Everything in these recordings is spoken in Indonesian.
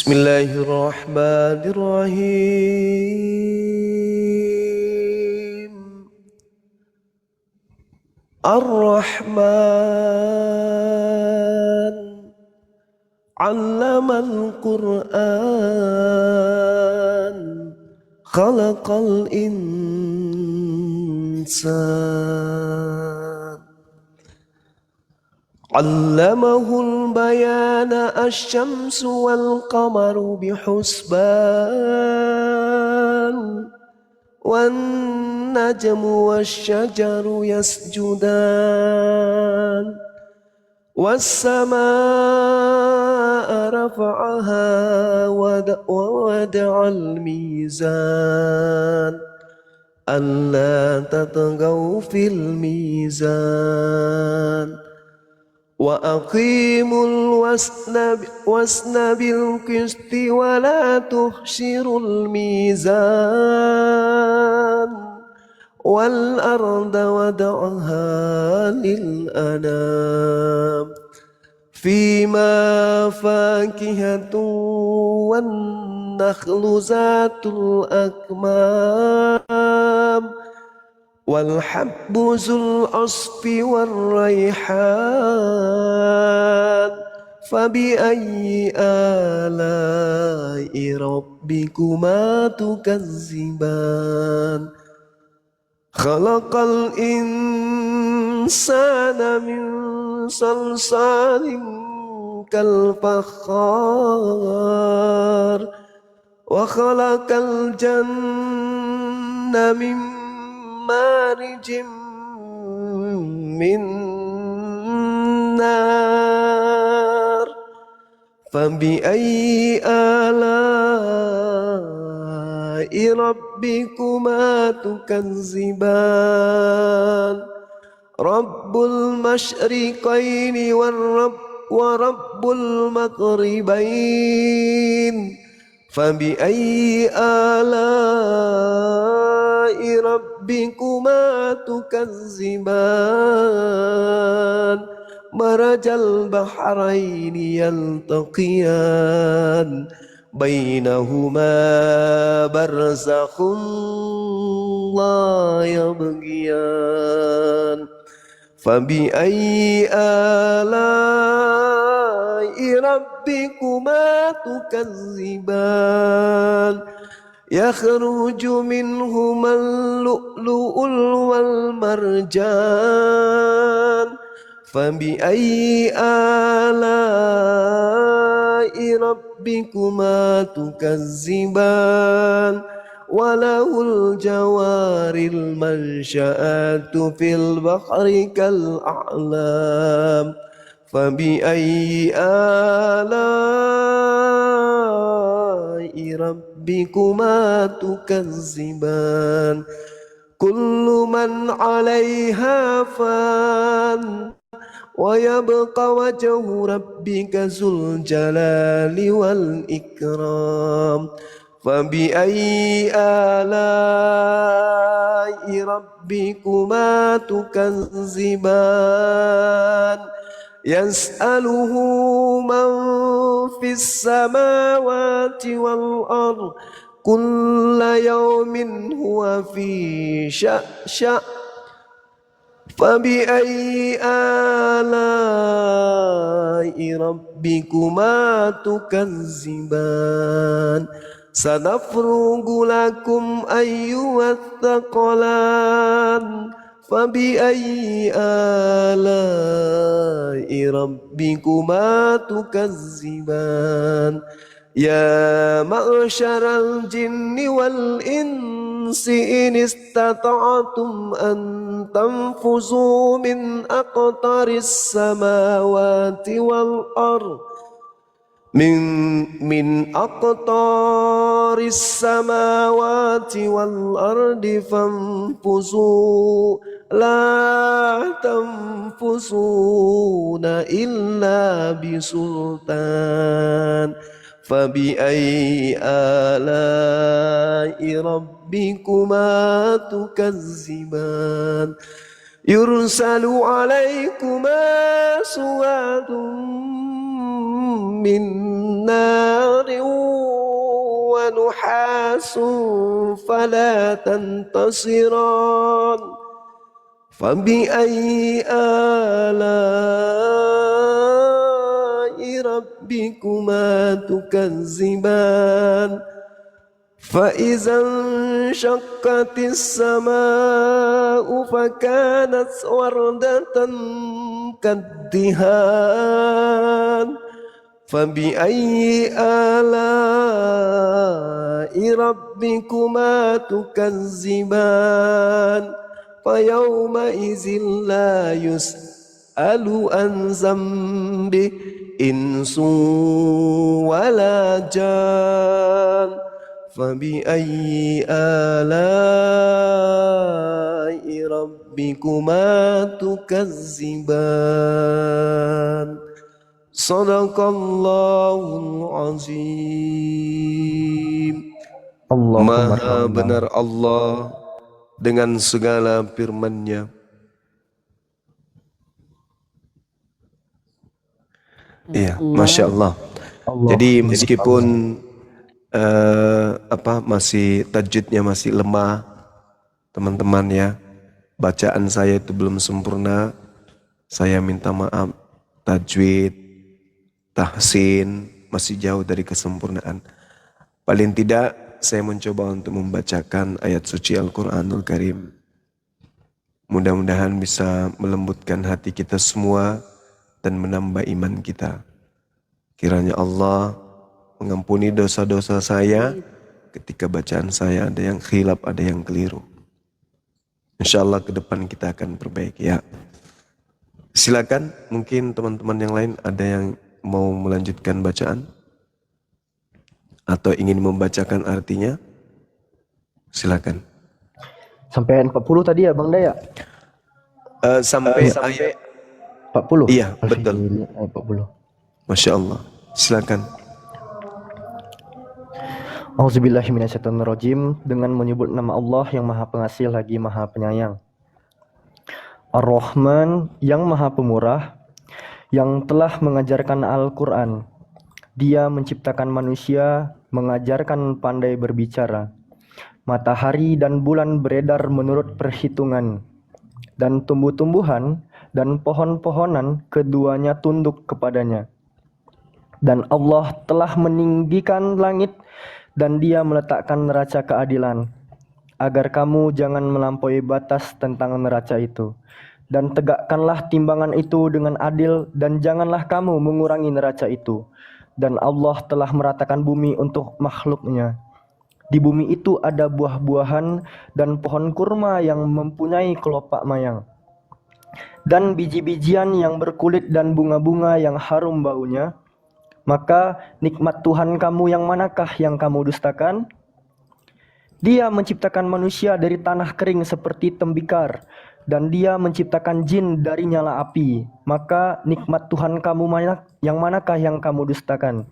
Bismillahirrahmanirrahim. Ar-Rahman 'allamal Qur'an, khalaqal insan, 'allamahul bayana asy-syamsu wal qamaru bihusban, wan najmu wasyajaru yasjudan, was-samaa'a rafa'aha wa wada'al mizan, alla tatghaw fil mizan, wa aqimul wasna bil qisti wa la tuhsirul mizan, wal arda wada'aha lil anam, fima fakihatun wan nakhlu zatul akmam, wal habbu zul asfi war rayhan, fabi ayyi ala'i rabbikuma tukazziban. Khalaqal insana min salsalin kal fakhar, wa khalaqal janna min marijim min nar, fabi ayyi ala'i rabbikuma tukazziban. Rabbul masyriqaini wa rabbul maghribain, fabi ayyi ala'i rabbikuma tukazziban. Marajal bahraini yaltaqiyan, bainahuma barzakhun la yabghiyan, fabi ayyi ala'i rabbikuma tukazziban. Yakhruju minhumal lu'lu'ul wal marjan, fabi ayyi ala'i rabbikuma tukazziban. Walahul jawaril mansya'atu fil bahri kal a'lam, fabi ayyi ala'i rabbikuma tukazziban. Kullu man 'alaiha fan, wa yabqa wajhu rabbika zul jalali wal ikram, fabi ayyi ala'i rabbikuma tukazziban. Yas'aluhu man fis samawati wal ard, kulla yawmin huwa fi sya'sya', fabi ayyi ala'i rabbikuma tukazziban. Sanafrugu lakum ayyuhath thaqalan, fabi ayyi ala'i rabbikuma tukazziban. Ya ma'syaral jinni wal insi in istata'tum an tanfuzu min aqtaris samawati wal ard, min aqtaris samawati wal ardi fanfuzu la tanfuzuna illa bisultan, fabi ayyi ala'i rabbikuma tukazziban. Yursalu alaikuma suwadun من نار ونحاس فلا تنتصران فبأي آلاء ربكما تكذبان فإذا انشقت السماء فكانت وردة كالدهان فبأي آلاء ربكما تكذبان فيومئذ لا يسأل عن ذنبه إنس ولا جان فبأي آلاء ربكما تكذبان Sadaqallahul azim. Maha benar Allah dengan segala firman-Nya. Iya, Masya Allah. Jadi meskipun masih tajwidnya masih lemah, teman-teman ya, bacaan saya itu belum sempurna, saya minta maaf. Tajwid, tahsin masih jauh dari kesempurnaan. Paling tidak saya mencoba untuk membacakan ayat suci Al-Quranul Karim. Mudah-mudahan bisa melembutkan hati kita semua dan menambah iman kita. Kiranya Allah mengampuni dosa-dosa saya ketika bacaan saya ada yang khilaf, ada yang keliru. Insyaallah ke depan kita akan perbaiki ya. Silakan, mungkin teman-teman yang lain ada yang mau melanjutkan bacaan atau ingin membacakan artinya, silakan. Sampai 40 tadi ya Bang Daya? Sampai ayat 40? Iya, betul. Ayat 40. Masya Allah, silakan. Auzubillahiminasyaitonirrajim. Dengan menyebut nama Allah yang Maha Pengasih lagi Maha Penyayang. Ar-Rahman, yang Maha Pemurah, yang telah mengajarkan Al-Quran. Dia menciptakan manusia, mengajarkan pandai berbicara. Matahari dan bulan beredar menurut perhitungan. Dan tumbuh-tumbuhan dan pohon-pohonan keduanya tunduk kepadanya. Dan Allah telah meninggikan langit dan Dia meletakkan neraca keadilan, agar kamu jangan melampaui batas tentang neraca itu. Dan tegakkanlah timbangan itu dengan adil, dan janganlah kamu mengurangi neraca itu. Dan Allah telah meratakan bumi untuk makhluknya. Di bumi itu ada buah-buahan dan pohon kurma yang mempunyai kelopak mayang, dan biji-bijian yang berkulit dan bunga-bunga yang harum baunya. Maka nikmat Tuhan kamu yang manakah yang kamu dustakan? Dia menciptakan manusia dari tanah kering seperti tembikar, dan Dia menciptakan jin dari nyala api. Maka nikmat Tuhan kamu yang manakah yang kamu dustakan?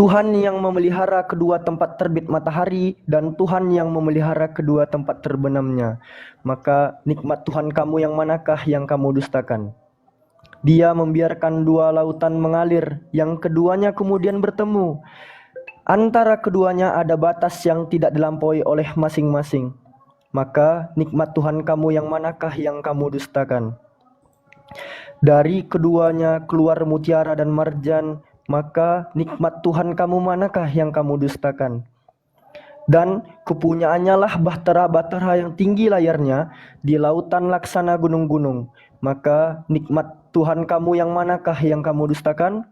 Tuhan yang memelihara kedua tempat terbit matahari, dan Tuhan yang memelihara kedua tempat terbenamnya. Maka nikmat Tuhan kamu yang manakah yang kamu dustakan? Dia membiarkan dua lautan mengalir, yang keduanya kemudian bertemu. Antara keduanya ada batas yang tidak dilampaui oleh masing-masing. Maka nikmat Tuhan kamu yang manakah yang kamu dustakan? Dari keduanya keluar mutiara dan marjan, maka nikmat Tuhan kamu manakah yang kamu dustakan? Dan kepunyaannya lah bahtera-bahtera yang tinggi layarnya di lautan laksana gunung-gunung. Maka nikmat Tuhan kamu yang manakah yang kamu dustakan?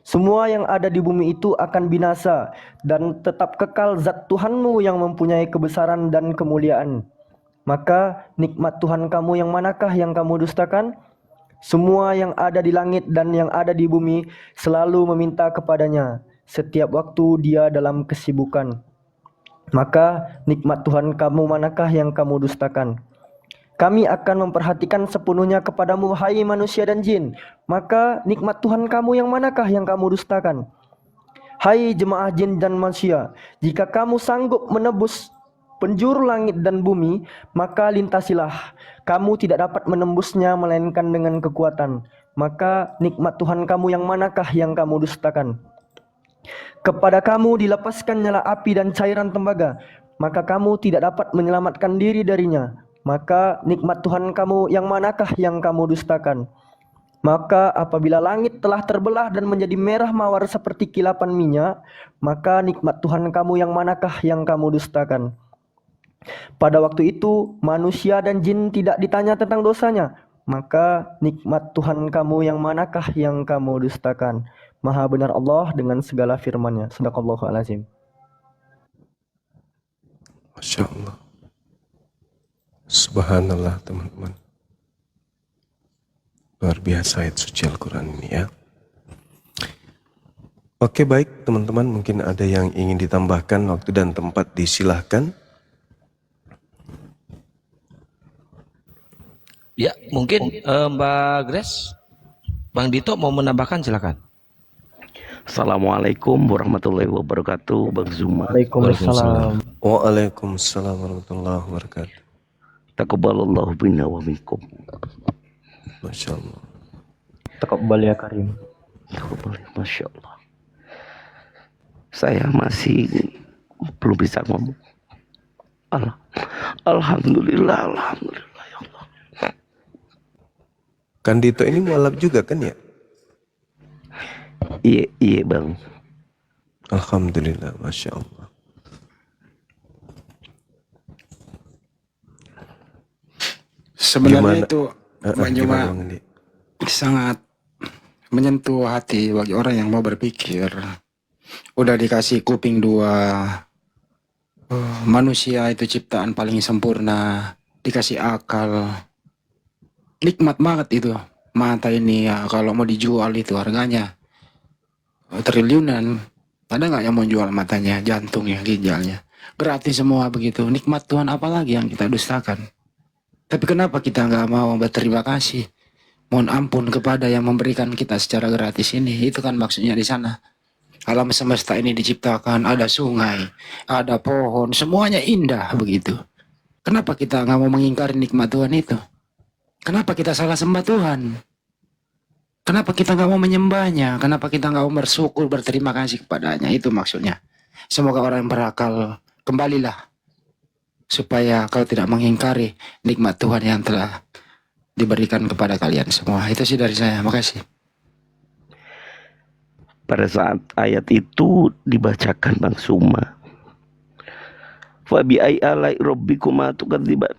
Semua yang ada di bumi itu akan binasa, dan tetap kekal zat Tuhanmu yang mempunyai kebesaran dan kemuliaan. Maka nikmat Tuhan kamu yang manakah yang kamu dustakan? Semua yang ada di langit dan yang ada di bumi selalu meminta kepadanya, setiap waktu dia dalam kesibukan. Maka nikmat Tuhan kamu manakah yang kamu dustakan? Kami akan memperhatikan sepenuhnya kepadamu, hai manusia dan jin. Maka nikmat Tuhan kamu yang manakah yang kamu dustakan? Hai jemaah jin dan manusia, jika kamu sanggup menebus penjuru langit dan bumi, maka lintasilah. Kamu tidak dapat menembusnya melainkan dengan kekuatan. Maka nikmat Tuhan kamu yang manakah yang kamu dustakan? Kepada kamu dilepaskan nyala api dan cairan tembaga, maka kamu tidak dapat menyelamatkan diri darinya. Maka nikmat Tuhan kamu yang manakah yang kamu dustakan? Maka apabila langit telah terbelah dan menjadi merah mawar seperti kilapan minyak, maka nikmat Tuhan kamu yang manakah yang kamu dustakan? Pada waktu itu manusia dan jin tidak ditanya tentang dosanya, maka nikmat Tuhan kamu yang manakah yang kamu dustakan? Maha benar Allah dengan segala firman-Nya. Shadaqallahul azim. Masya Allah. Subhanallah teman-teman. Luar biasa ayat suci Al-Quran ini ya. Oke baik teman-teman, mungkin ada yang ingin ditambahkan, waktu dan tempat disilahkan. Ya, mungkin Mbak Grace, Bang Dito mau menambahkan, silakan. Assalamualaikum warahmatullahi wabarakatuh, Bang Zuma. Waalaikumsalam. Waalaikumsalam warahmatullahi wabarakatuh. Taqabbalallahu minna wa minkum. Masya Allah. Taqabbal ya Karim. Taqabbal, Masya Allah. Saya masih belum bisa ngomong. Alhamdulillah, alhamdulillah ya Allah. Kan Dito ini mualaf juga kan ya? Iya Bang. Alhamdulillah, Masya Allah. Sebenarnya Gimana? itu Bang Juma Gimana, Bang Andi? sangat menyentuh hati bagi orang yang mau berpikir. Udah dikasih kuping dua, manusia itu ciptaan paling sempurna, dikasih akal, nikmat banget itu. Mata ini ya kalau mau dijual itu harganya triliunan. Ada nggak yang mau jual matanya, jantungnya, ginjalnya? Gratis semua begitu. Nikmat Tuhan apalagi yang kita dustakan? Tapi kenapa kita nggak mau berterima kasih? Mohon ampun kepada yang memberikan kita secara gratis ini. Itu kan maksudnya di sana. Alam semesta ini diciptakan, ada sungai, ada pohon, semuanya indah begitu. Kenapa kita nggak mau mengingkari nikmat Tuhan itu? Kenapa kita salah sembah Tuhan? Kenapa kita nggak mau menyembahnya? Kenapa kita nggak mau bersyukur, berterima kasih kepadanya? Itu maksudnya. Semoga orang yang berakal kembalilah, supaya kau tidak mengingkari nikmat Tuhan yang telah diberikan kepada kalian semua. Itu sih dari saya. Makasih. Pada saat ayat itu dibacakan Bang Suma, fa bi ai alai rabbikuma tukadziban.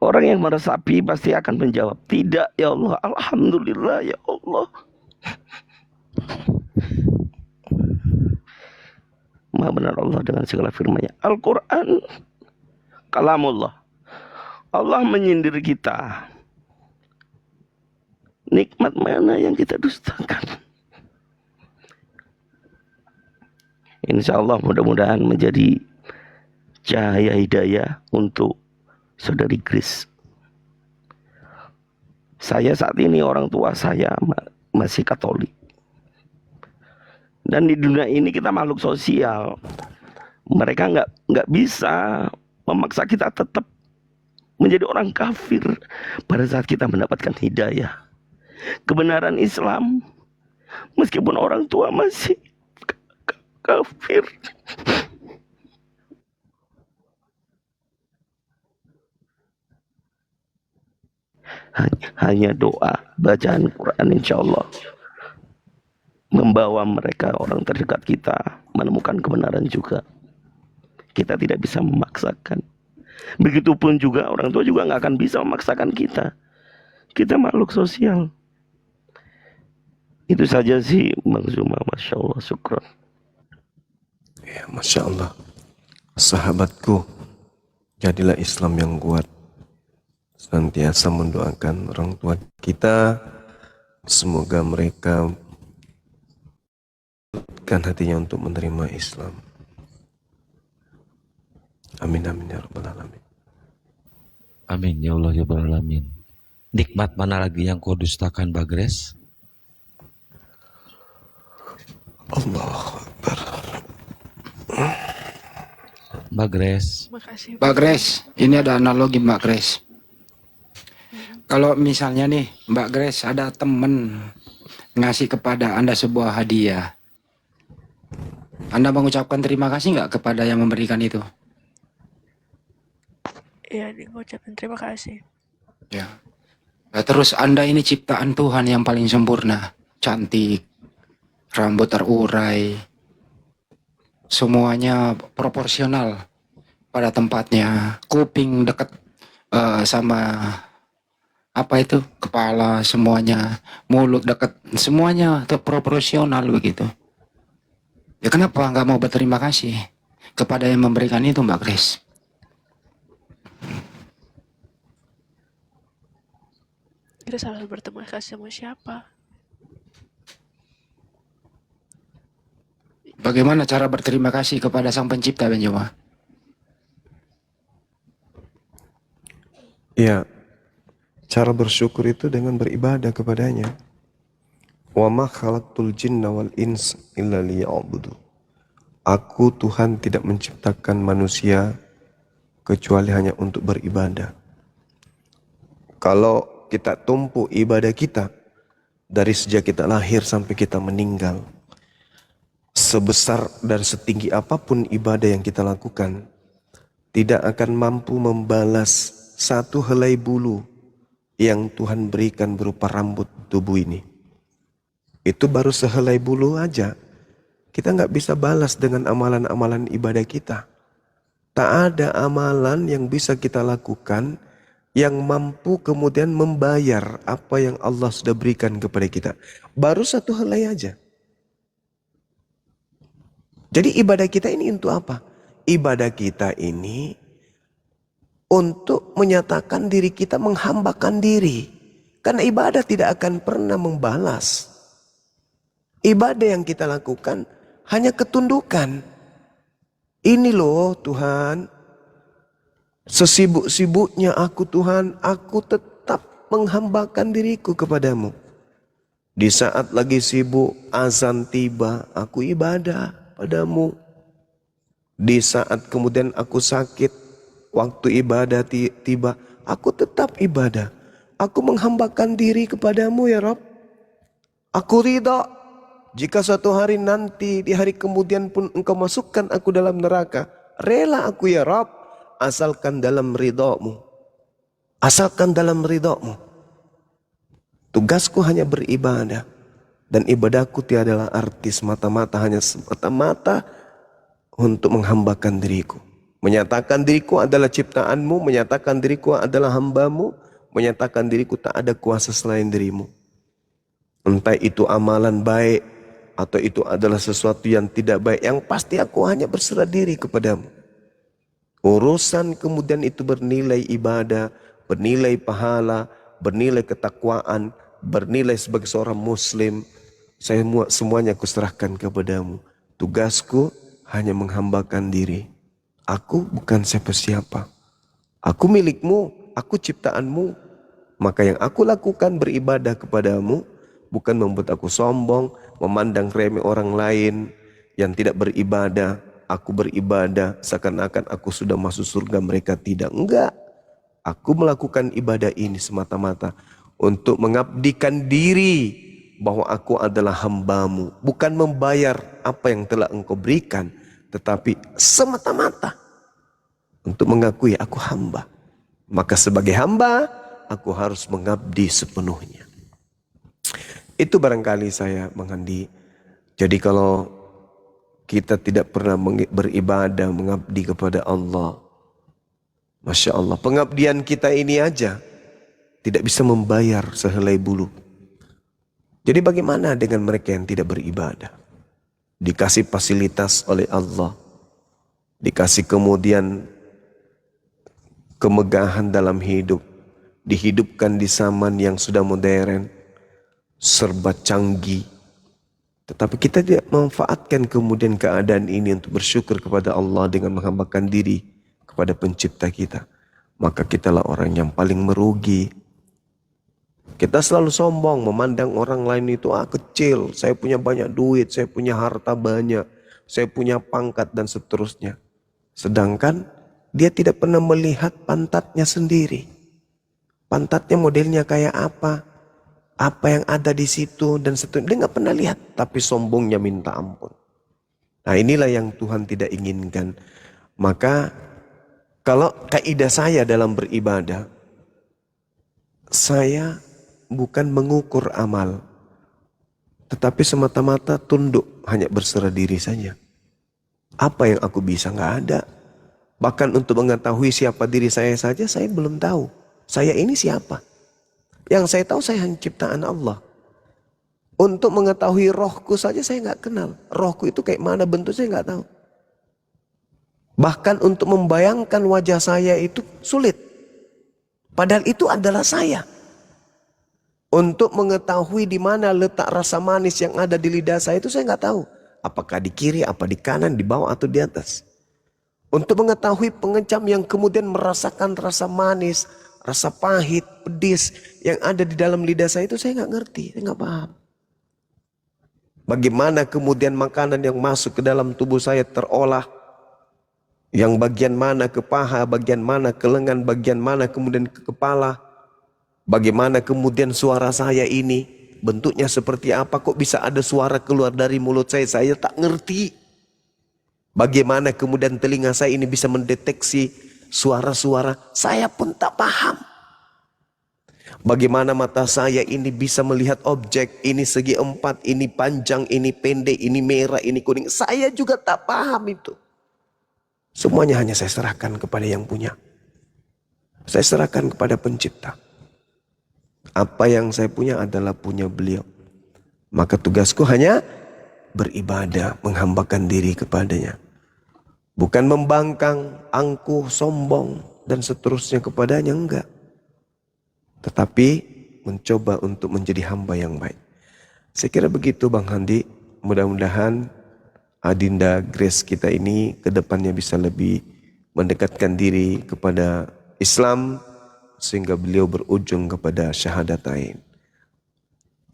Orang yang meresapi pasti akan menjawab, tidak ya Allah, alhamdulillah ya Allah. Maha benar Allah dengan segala firman-Nya. Al-Quran kalamullah. Allah menyindir kita. Nikmat mana yang kita dustakan? Insya Allah mudah-mudahan menjadi cahaya hidayah untuk Saudari Grace. Saya saat ini orang tua saya masih Katolik. Dan di dunia ini kita makhluk sosial. Mereka nggak bisa memaksa kita tetap menjadi orang kafir pada saat kita mendapatkan hidayah, kebenaran Islam, meskipun orang tua masih kafir. Hanya doa, bacaan Quran insya Allah membawa mereka, orang terdekat kita, menemukan kebenaran juga. Kita tidak bisa memaksakan. Begitupun juga orang tua juga nggak akan bisa memaksakan kita. Kita makhluk sosial. Itu saja sih Bang Zuma. Masya Allah, syukran. Ya, Masya Allah. Sahabatku, jadilah Islam yang kuat. Senantiasa mendoakan orang tua kita. Semoga mereka kan hatinya untuk menerima Islam. Amin amin ya rabbal alamin. Amin ya Allah ya rabbal alamin. Nikmat mana lagi yang kau dustakan, Mbak Grace? Allahu Akbar. Mbak Grace. Makasih. Mbak Grace, ini ada analogi Mbak Grace. Kalau misalnya nih Mbak Grace ada temen ngasih kepada Anda sebuah hadiah, Anda mengucapkan terima kasih nggak kepada yang memberikan itu? Iya, ngucapin terima kasih. Ya. Nah, terus Anda ini ciptaan Tuhan yang paling sempurna, cantik, rambut terurai, semuanya proporsional pada tempatnya, kuping dekat sama apa itu kepala semuanya, mulut dekat semuanya proporsional begitu. Ya kenapa nggak mau berterima kasih kepada yang memberikan itu Mbak Grace? Kita harus berterima kasih sama siapa? Bagaimana cara berterima kasih kepada Sang Pencipta, Ben Joma? Ya, cara bersyukur itu dengan beribadah kepadanya. Wa ma khalaqtul jinna wal ins illa liya'budu. Aku Tuhan tidak menciptakan manusia kecuali hanya untuk beribadah. Kalau kita tumpu ibadah kita dari sejak kita lahir sampai kita meninggal, sebesar dan setinggi apapun ibadah yang kita lakukan, tidak akan mampu membalas satu helai bulu yang Tuhan berikan berupa rambut tubuh ini. Itu baru sehelai bulu aja. Kita nggak bisa balas dengan amalan-amalan ibadah kita. Tak ada amalan yang bisa kita lakukan yang mampu kemudian membayar apa yang Allah sudah berikan kepada kita. Baru satu helai aja. Jadi ibadah kita ini untuk apa? Ibadah kita ini untuk menyatakan diri kita menghambakan diri. Karena ibadah tidak akan pernah membalas. Ibadah yang kita lakukan hanya ketundukan. Ini loh Tuhan, sesibuk-sibuknya aku Tuhan, aku tetap menghambakan diriku kepadamu. Di saat lagi sibuk, azan tiba, aku ibadah padamu. Di saat kemudian aku sakit, waktu ibadah tiba, aku tetap ibadah. Aku menghambakan diri kepadamu ya Rabb. Aku ridha jika suatu hari nanti di hari kemudian pun engkau masukkan aku dalam neraka. Rela aku ya Rabb, asalkan dalam ridhamu. Asalkan dalam ridhamu. Tugasku hanya beribadah. Dan ibadahku tiadalah arti semata-mata, hanya semata-mata untuk menghambakan diriku. Menyatakan diriku adalah ciptaanmu, menyatakan diriku adalah hambamu, menyatakan diriku tak ada kuasa selain dirimu. Entah itu amalan baik atau itu adalah sesuatu yang tidak baik, yang pasti aku hanya berserah diri kepadamu. Urusan kemudian itu bernilai ibadah, bernilai pahala, bernilai ketakwaan, bernilai sebagai seorang muslim, saya semuanya kuserahkan kepadamu. Tugasku hanya menghambakan diri. Aku bukan siapa-siapa. Aku milikmu, aku ciptaanmu. Maka yang aku lakukan beribadah kepadamu, bukan membuat aku sombong, memandang remeh orang lain yang tidak beribadah. Aku beribadah seakan-akan aku sudah masuk surga, mereka tidak. Enggak. Aku melakukan ibadah ini semata-mata untuk mengabdikan diri bahwa aku adalah hambamu. Bukan membayar apa yang telah engkau berikan, tetapi semata-mata untuk mengakui aku hamba. Maka sebagai hamba, aku harus mengabdi sepenuhnya. Itu barangkali saya menghandi. Jadi kalau kita tidak pernah beribadah, mengabdi kepada Allah, Masya Allah, pengabdian kita ini aja tidak bisa membayar sehelai bulu. Jadi bagaimana dengan mereka yang tidak beribadah? Dikasih fasilitas oleh Allah, dikasih kemudian kemegahan dalam hidup, dihidupkan di zaman yang sudah modern, serba canggih. Tetapi kita tidak memanfaatkan kemudian keadaan ini untuk bersyukur kepada Allah dengan menghambakan diri kepada pencipta kita. Maka kitalah orang yang paling merugi. Kita selalu sombong, memandang orang lain itu kecil, saya punya banyak duit, saya punya harta banyak, saya punya pangkat dan seterusnya. Sedangkan dia tidak pernah melihat pantatnya sendiri. Pantatnya modelnya kayak apa yang ada di situ dan seterusnya. Dia nggak pernah lihat, tapi sombongnya minta ampun. Nah inilah yang Tuhan tidak inginkan. Maka kalau kaidah saya dalam beribadah, saya bukan mengukur amal, tetapi semata-mata tunduk, hanya berserah diri saja. Apa yang aku bisa? Nggak ada. Bahkan untuk mengetahui siapa diri saya saja, saya belum tahu. Saya ini siapa? Yang saya tahu saya hanya ciptaan Allah. Untuk mengetahui rohku saja saya nggak kenal. Rohku itu kayak mana bentuk saya nggak tahu. Bahkan untuk membayangkan wajah saya itu sulit. Padahal itu adalah saya. Untuk mengetahui di mana letak rasa manis yang ada di lidah saya itu saya nggak tahu. Apakah di kiri, apa di kanan, di bawah atau di atas. Untuk mengetahui pengecam yang kemudian merasakan rasa manis, rasa pahit, pedis yang ada di dalam lidah saya itu saya nggak ngerti, saya nggak paham. Bagaimana kemudian makanan yang masuk ke dalam tubuh saya terolah. Yang bagian mana ke paha, bagian mana ke lengan, bagian mana kemudian ke kepala. Bagaimana kemudian suara saya ini bentuknya seperti apa, kok bisa ada suara keluar dari mulut saya tak ngerti. Bagaimana kemudian telinga saya ini bisa mendeteksi suara-suara, saya pun tak paham. Bagaimana mata saya ini bisa melihat objek, ini segi empat, ini panjang, ini pendek, ini merah, ini kuning. Saya juga tak paham itu. Semuanya hanya saya serahkan kepada yang punya. Saya serahkan kepada pencipta. Apa yang saya punya adalah punya beliau. Maka tugasku hanya beribadah, menghambakan diri kepadanya. Bukan membangkang, angkuh, sombong, dan seterusnya kepadanya, enggak. Tetapi mencoba untuk menjadi hamba yang baik. Saya kira begitu Bang Handi. Mudah-mudahan Adinda Grace kita ini ke depannya bisa lebih mendekatkan diri kepada Islam sehingga beliau berujung kepada syahadatain.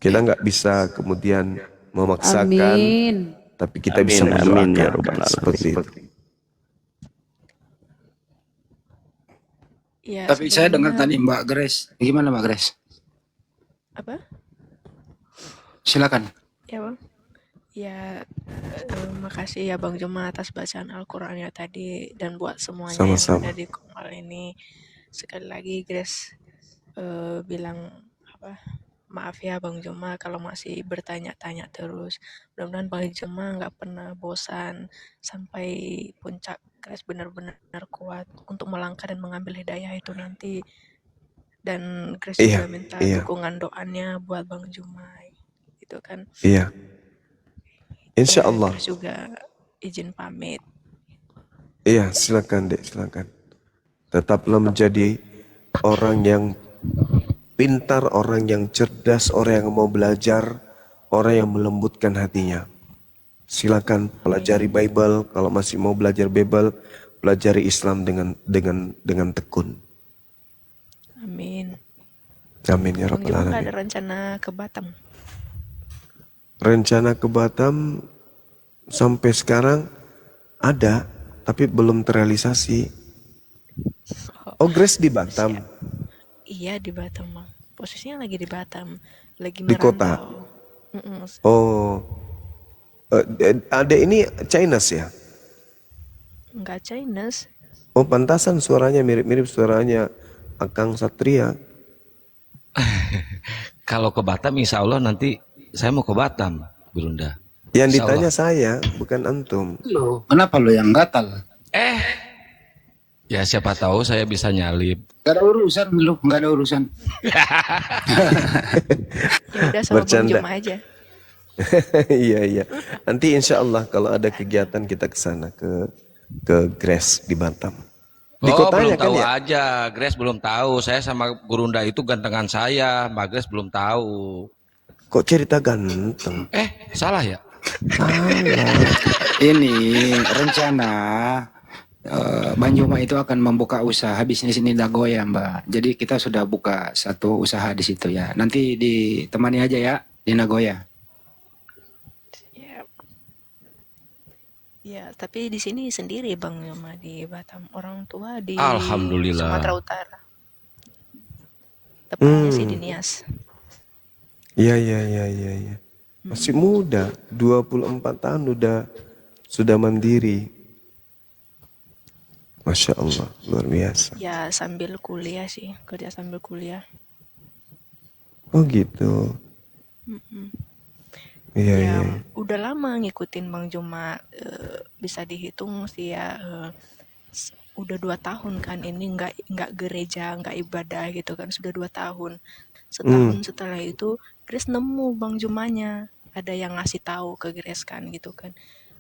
Kita nggak bisa kemudian memaksakan, Amin. tapi kita Amin, bisa amin, ya mendoakan Rabbal Alamin. seperti itu. Ya, Tapi saya dengar sebelumnya tadi Mbak Grace. Gimana Mbak Grace? apa? Silakan. Ya bang. Ya, makasih ya Bang Juma atas bacaan Al-Qur'annya tadi dan buat semuanya yang Sama-sama. ada di Komal ini. Sekali lagi Grace bilang apa? Maaf ya Bang Juma kalau masih bertanya-tanya terus. Mudah-mudahan Bang Juma nggak pernah bosan sampai puncak Grace benar-benar kuat untuk melangkah dan mengambil hidayah itu nanti. Dan Grace Iya, juga minta iya, dukungan doanya buat Bang Juma. Gitu kan. iya. Insya Allah. Grace juga izin pamit. Iya, silakan Dek, silakan. Tetaplah menjadi orang yang pintar, orang yang cerdas, orang yang mau belajar, orang yang melembutkan hatinya. Silakan pelajari Bible, kalau masih mau belajar Bible, pelajari Islam dengan tekun. Amin. Amin ya Bang rabbal Juma nggak alamin. ada rencana ke Batam? Rencana ke Batam sampai sekarang ada, tapi belum terrealisasi. Oh, Grace di Batam, Iya di Batam Bang. Posisinya lagi di Batam, lagi di kota. merantau. Mm-mm. Oh, ada ini Chinese ya? Nggak Chinese. Oh, pantasan suaranya mirip-mirip suaranya Akang Satria. Kalau ke Batam insya Allah nanti saya mau ke Batam, Gurunda. Yang Insya ditanya Allah. saya, bukan antum. Loh, kenapa lo yang gatal? Ya siapa tahu saya bisa nyalip. Gak ada urusan lu, gak ada urusan. Ya udah sama Bang Bercanda. Juma aja. Iya, iya. Nanti insya Allah kalau ada kegiatan kita ke sana ke Grace di Batam. Di Oh kotanya belum kan tahu ya? aja, Grace belum tahu. Saya sama Gurunda itu gantengan saya, Mbak Grace belum tahu. Kok cerita ganteng? Salah ya? Ini rencana Bang Juma itu akan membuka usaha bisnis ini Nagoya Mbak. Jadi kita sudah buka satu usaha di situ ya. Nanti ditemani aja ya di Nagoya. Ya, Ya, tapi di sini sendiri Bang Yoma di Batam. Orang tua di Sumatera Alhamdulillah. Utara. Tepatnya sih di Hmm, Nias. iya, iya, iya, iya, iya. Masih muda, 24 tahun sudah mandiri. Masya Allah, luar biasa. Ya sambil kuliah sih, kerja sambil kuliah. Oh gitu. Mm-mm. Iya, Ya iya, iya. udah lama ngikutin Bang Juma, bisa dihitung sih ya, udah 2 tahun kan ini nggak gereja, nggak ibadah gitu kan, sudah 2 tahun. Hmm, Setahun setelah itu Grace nemu Bang Jumanya, ada yang ngasih tahu ke Grace kan gitu kan.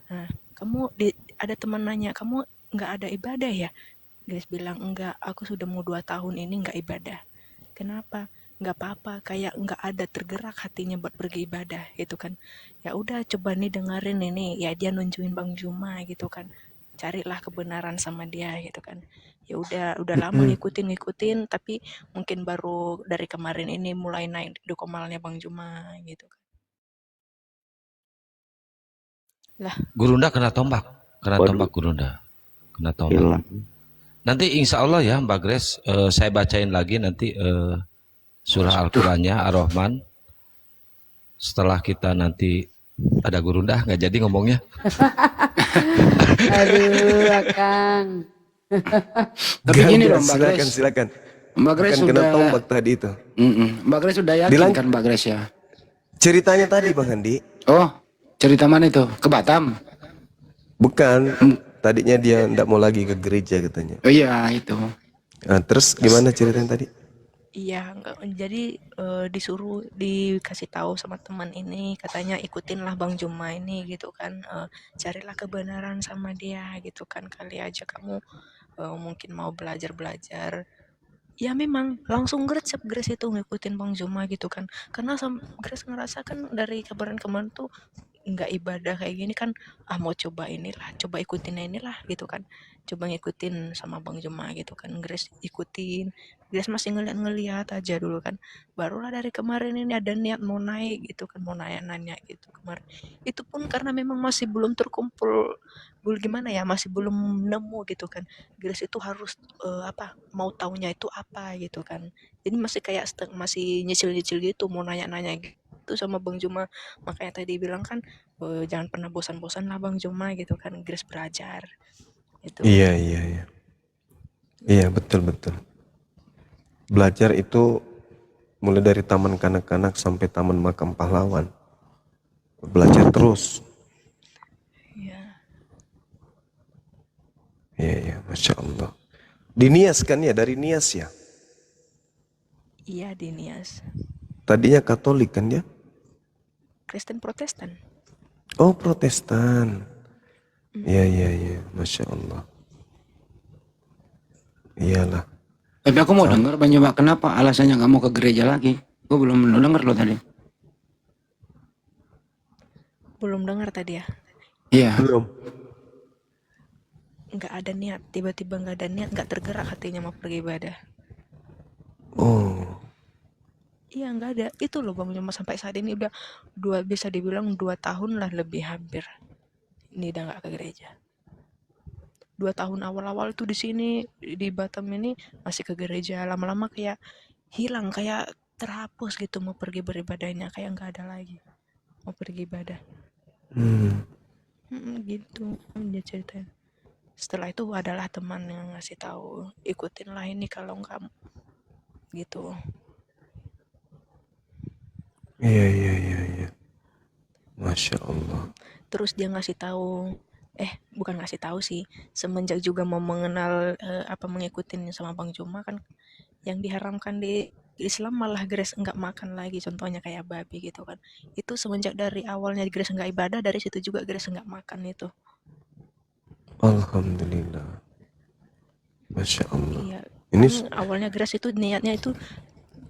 Nah, ada teman nanya, kamu nggak ada ibadah ya? Grace bilang enggak, aku sudah mau 2 tahun ini nggak ibadah. Kenapa? Nggak apa-apa, kayak nggak ada tergerak hatinya buat pergi ibadah gitu kan. Ya udah coba nih dengerin ini, ya dia nunjukin Bang Juma gitu kan. Carilah kebenaran sama dia gitu kan. Ya udah lama mm-mm. ngikutin tapi mungkin baru dari kemarin ini mulai naik dokomalnya Bang Juma gitu kan. Lah, Gurunda kena tombak. Kena Waduh, tombak Gurunda. Kena tombak. hilang. Nanti insya Allah ya Mbak Grace, saya bacain lagi nanti surah Al-Qurannya Ar-Rahman. Setelah kita nanti ada Gurunda, nggak jadi ngomongnya. Aduh, Akang. Tapi gini loh Mbak Silakan, Grace. silakan. Mbak Grace Akan kena sudah tombak tadi itu. Mbak Grace sudah yakin Dilan kan Mbak Grace ya? ceritanya tadi Bang Andi, Oh, cerita mana itu? Ke Batam? bukan. Tadinya dia ndak mau lagi ke gereja katanya. Oh iya itu. Nah, terus gimana ceritanya tadi? iya, enggak, jadi disuruh dikasih tahu sama teman ini, katanya ikutinlah Bang Juma ini gitu kan, carilah kebenaran sama dia gitu kan, kali aja kamu mungkin mau belajar-belajar. Ya memang langsung gercep Grace itu ngikutin Bang Juma gitu kan, karena Grace ngerasa kan dari kemarin-kemarin tuh nggak ibadah kayak gini kan, mau coba inilah, coba ikutin inilah gitu kan, coba ngikutin sama Bang Juma gitu kan. Grace ikutin, Grace masih ngeliat-ngeliat aja dulu kan, barulah dari kemarin ini ada niat mau naik gitu kan, mau nanya-nanya gitu kemarin. Itu pun karena memang masih belum terkumpul, belum gimana ya, masih belum nemu gitu kan. Grace itu harus mau taunya itu apa gitu kan, jadi masih kayak masih nyicil-nyicil gitu, mau nanya-nanya gitu sama Bang Juma. Makanya tadi bilang kan, jangan pernah bosan-bosan lah Bang Juma gitu kan, Grace belajar itu. Iya, iya, iya. Iya, betul, betul. Belajar itu mulai dari taman kanak-kanak sampai taman makam pahlawan. Belajar terus. Iya, Iya, iya, Masya Allah. Di Nias kan ya, dari Nias ya. iya di Nias, Tadinya Katolik kan ya? Kristen Protestan. Oh, Protestan. Iya, iya, iya, Masya Allah. Iyalah. Tapi aku mau dengar Bang Juma kenapa alasannya nggak mau ke gereja lagi? Gue belum dengar lo tadi. Belum dengar tadi ya, Iya. Belum. nggak ada niat, tiba-tiba nggak ada niat, nggak tergerak hatinya mau pergi ibadah. Oh, Iya nggak ada, itu loh Bang Juma, sampai saat ini udah bisa dibilang 2 tahun lah lebih hampir ini udah nggak ke gereja. 2 tahun awal-awal tuh di sini di Batam ini masih ke gereja, lama-lama kayak hilang, kayak terhapus gitu mau pergi beribadahnya, kayak nggak ada lagi mau pergi ibadah. hmm. Gitu dia ceritain. Setelah itu adalah teman yang ngasih tahu, ikutinlah ini kalau nggak gitu. Iya, iya, iya, iya. Masya Allah. Terus dia ngasih tahu, bukan ngasih tahu sih, semenjak juga mau mengenal mengikutin sama Bang Juma kan, yang diharamkan di Islam malah Grace nggak makan lagi, contohnya kayak babi gitu kan. Itu semenjak dari awalnya Grace nggak ibadah, dari situ juga Grace nggak makan itu. Alhamdulillah. Masya Allah. Iya, Ini kan awalnya Grace itu niatnya itu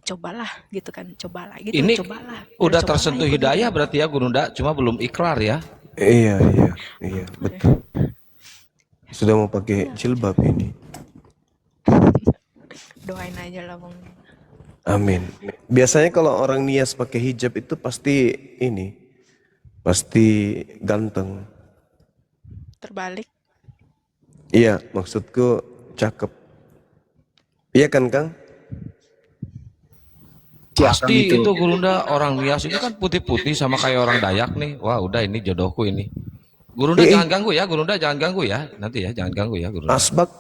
cobalah gitu kan, cobalah gitu, Ini cobalah. udah Grace cobalah tersentuh ikut hidayah gitu. berarti ya Gurunda, cuma belum ikrar ya. iya, iya, iya, betul. Sudah mau pakai jilbab ini. Doain aja lah Bang. Amin. Biasanya kalau orang nias pakai hijab itu pasti ganteng. Terbalik. Iya, maksudku cakep. Iya kan, Kang? Si Akang Pasti itu Gurunda orang Nias ini kan putih-putih sama kayak orang Dayak nih. Wah, udah ini jodohku ini. Gurunda Eh, eh, jangan ganggu ya, Gurunda jangan ganggu ya. Nanti ya, jangan ganggu ya Gurunda. asbak,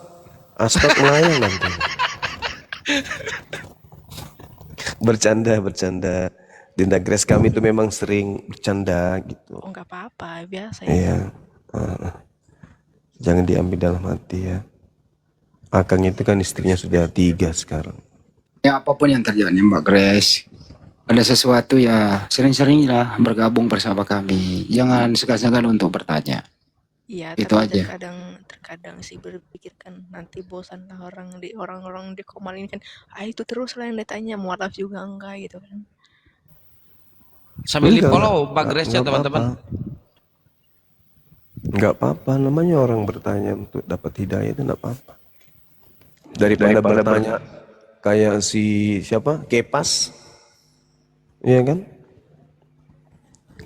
asbak melayang nanti. Bercanda, bercanda. Dinda Grace kami itu memang sering bercanda gitu. Oh, nggak apa-apa, biasa ya. Iya. Jangan diambil dalam hati ya. Akang itu kan istrinya sudah 3 sekarang. ya apapun yang terjadi Mbak Grace, ada sesuatu ya sering-seringlah bergabung bersama kami. Jangan segan-segan untuk bertanya. Iya, Itu tapi aja. terkadang sih berpikir kan nanti bosan lah orang-orang di Komal ini kan, itu terus lah yang ditanya, mualaf juga enggak gitu kan. Sambil di Enggak, follow Mbak Grace ya enggak teman-teman. apa-apa. Enggak apa-apa, namanya orang bertanya untuk dapat hidayah itu enggak apa-apa. Daripada bertanya kayak si siapa? Kepas. Iya kan?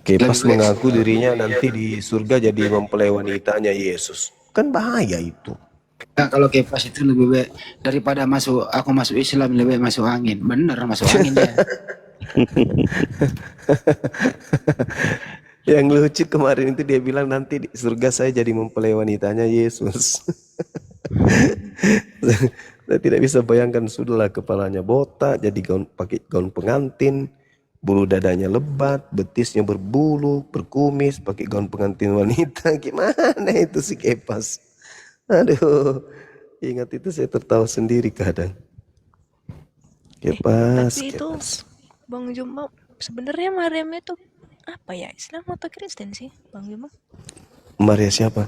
Kepas Lebih baik- mengaku dirinya nanti di surga jadi mempelai wanitanya Yesus. Kan bahaya itu. Nah, kalau kepas itu lebih baik daripada aku masuk Islam, lebih baik masuk angin. Bener masuk angin ya. Yang lucu kemarin itu dia bilang nanti di surga saya jadi mempelai wanitanya Yesus. Saya tidak bisa bayangkan, sudahlah kepalanya botak, jadi pakai gaun pengantin, bulu dadanya lebat, betisnya berbulu, berkumis, pakai gaun pengantin wanita. Gimana itu si Kepas? Aduh, ingat itu saya tertawa sendiri kadang. Kepas, Tapi itu Kepas. Bang Juma, sebenarnya Maryam itu apa ya, Islam atau Kristen sih Bang Juma? Maria siapa?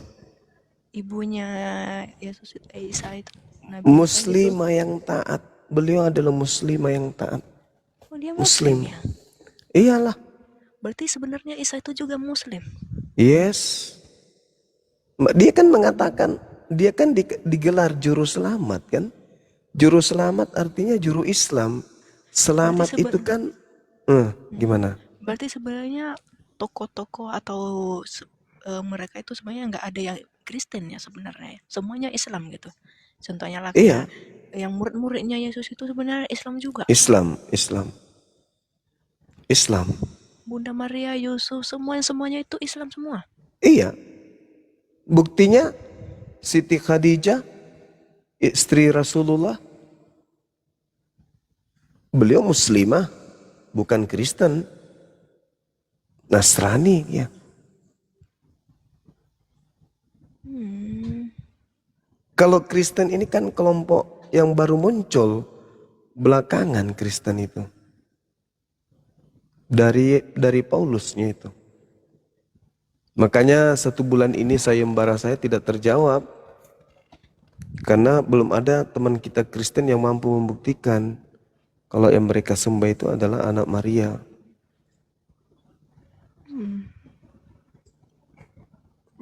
Ibunya Yesus Isa itu Nabi Isa gitu. Muslimah yang taat. Beliau adalah muslimah yang taat. Oh, dia Muslim. Muslim ya? Iyalah. Berarti sebenarnya Isa itu juga Muslim. Yes. Dia kan mengatakan, dia kan digelar juru selamat kan. Juru selamat artinya juru Islam. Selamat Berarti itu kan, gimana? Berarti sebenarnya tokoh-tokoh atau mereka itu sebenarnya nggak ada yang Kristen ya sebenarnya ya. Semuanya Islam gitu. Contohnya lah Iya, kayak yang murid-muridnya Yesus itu sebenarnya Islam juga. Islam, Islam, Islam. Bunda Maria, Yusuf, semuanya itu Islam semua. Iya. Buktinya Siti Khadijah, istri Rasulullah, beliau muslimah, bukan Kristen. Nasrani ya. Kalau Kristen ini kan kelompok yang baru muncul belakangan, Kristen itu. Dari Paulusnya itu. Makanya 1 bulan ini sayembara saya tidak terjawab. Karena belum ada teman kita Kristen yang mampu membuktikan kalau yang mereka sembah itu adalah anak Maria.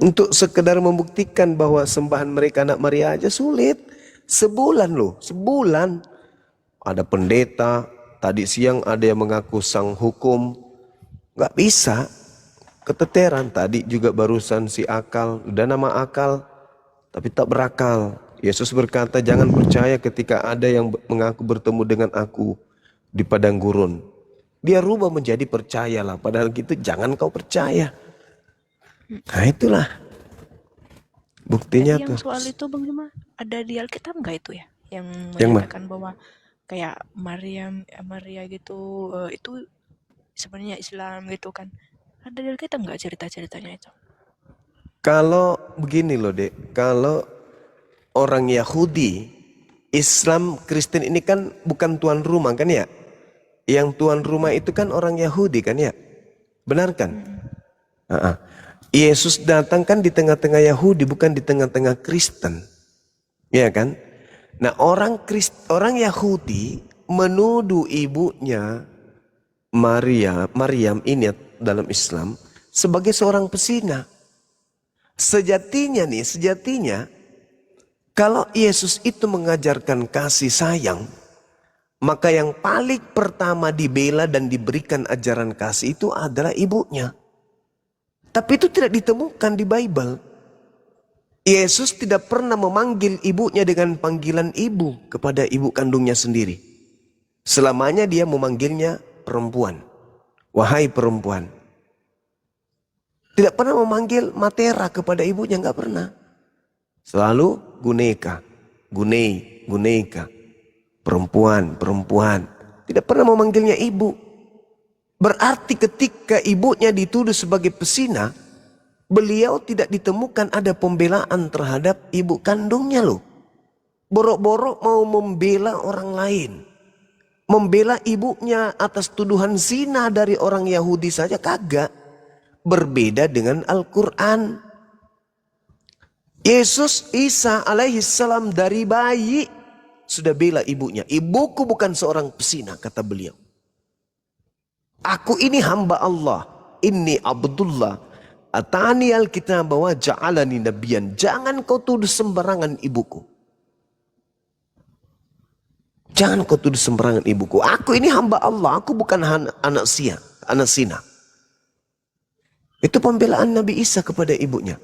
Untuk sekedar membuktikan bahwa sembahan mereka anak Maria aja sulit. Sebulan loh, sebulan. Ada pendeta, tadi siang ada yang mengaku sang hukum. Gak bisa. Keteteran, tadi juga barusan si Akal, udah nama Akal, tapi tak berakal. Yesus berkata, jangan percaya ketika ada yang mengaku bertemu dengan aku di padang gurun. Dia rubah menjadi percayalah, padahal gitu jangan kau percaya. Nah itulah buktinya Jadi tuh. yang soal itu Bang Juma, ada di Alkitab nggak itu ya? Yang Yang menyatakan bahwa kayak Maria gitu, itu sebenarnya Islam gitu kan. Ada di Alkitab nggak cerita-ceritanya itu? Kalau begini loh Dek, kalau orang Yahudi, Islam, Kristen ini kan bukan tuan rumah kan ya? Yang tuan rumah itu kan orang Yahudi kan ya? Benar kan? Yesus datang kan di tengah-tengah Yahudi, bukan di tengah-tengah Kristen. Ya kan? Nah orang Yahudi menuduh ibunya Maryam ini dalam Islam sebagai seorang pesina. Sejatinya kalau Yesus itu mengajarkan kasih sayang, maka yang paling pertama dibela dan diberikan ajaran kasih itu adalah ibunya. Tapi itu tidak ditemukan di Bible. Yesus tidak pernah memanggil ibunya dengan panggilan ibu kepada ibu kandungnya sendiri. Selamanya dia memanggilnya perempuan. Wahai perempuan. Tidak pernah memanggil Matera kepada ibunya, nggak pernah. Selalu guneka, guneka. Perempuan. Tidak pernah memanggilnya ibu. Berarti ketika ibunya dituduh sebagai pesina, beliau tidak ditemukan ada pembelaan terhadap ibu kandungnya loh. Borok-borok mau membela orang lain. Membela ibunya atas tuduhan zina dari orang Yahudi saja kagak. Berbeda dengan Al-Quran. Yesus Isa alaihissalam dari bayi sudah bela ibunya. Ibuku bukan seorang pesina, kata beliau. Aku ini hamba Allah. Inni Abdullah. Atani al-kitab wa ja'alani nabiyan. Jangan kau tuduh sembarangan ibuku. Jangan kau tuduh sembarangan ibuku. Aku ini hamba Allah. Aku bukan anak sina. Itu pembelaan Nabi Isa kepada ibunya.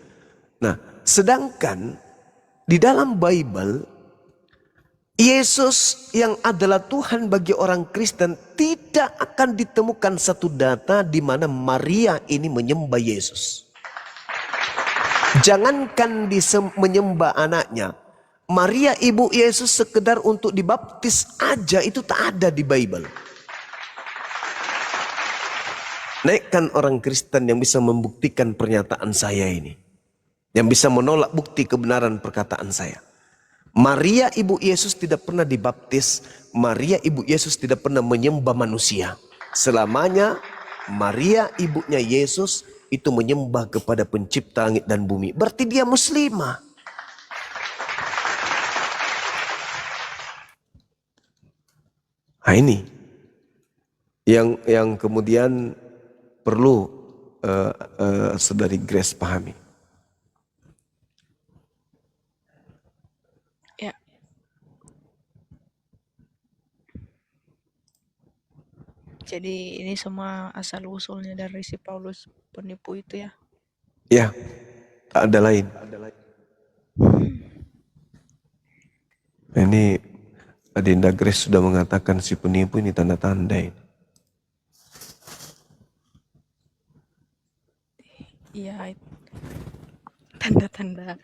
Nah, sedangkan di dalam Bible, Yesus yang adalah Tuhan bagi orang Kristen tidak akan ditemukan satu data di mana Maria ini menyembah Yesus. Jangankan menyembah anaknya, Maria ibu Yesus sekedar untuk dibaptis aja itu tak ada di Bible. Naikkan orang Kristen yang bisa membuktikan pernyataan saya ini. Yang bisa menolak bukti kebenaran perkataan saya. Maria ibu Yesus tidak pernah dibaptis. Maria ibu Yesus tidak pernah menyembah manusia. Selamanya Maria ibunya Yesus itu menyembah kepada pencipta langit dan bumi. Berarti dia muslimah. Nah ini yang kemudian perlu saudari Grace pahami. Ya. Jadi ini semua asal usulnya dari si Paulus penipu itu ya. Ya, tak ada lain. Ini Adinda Grace sudah mengatakan si penipu ini tanda-tanda ini. Iya, tanda-tanda.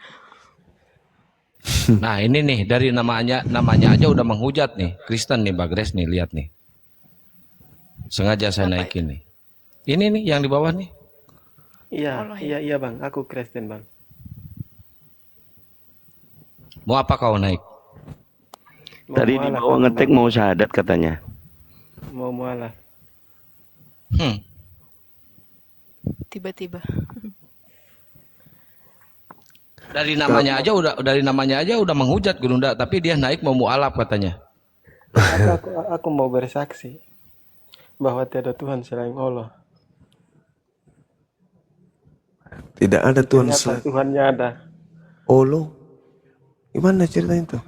Nah ini nih dari namanya aja udah menghujat nih. Kristen nih Mbak Grace nih, lihat nih. Sengaja saya naikin nih. Ini nih yang di bawah nih. Allah ya. Iya bang, aku Kristen bang. Mau apa kau naik? Tadi di mualaf bawah aku, ngetek Bang. mau syahadat katanya. Mau mualaf. Tiba-tiba. Dari namanya aja udah menghujat Gurunda, tapi dia naik mau mualaf katanya. Aku mau bersaksi bahwa tiada Tuhan selain Allah. Tidak ada Tuhan Ternyata selain Tuhannya ada. Allah. Gimana ceritanya itu?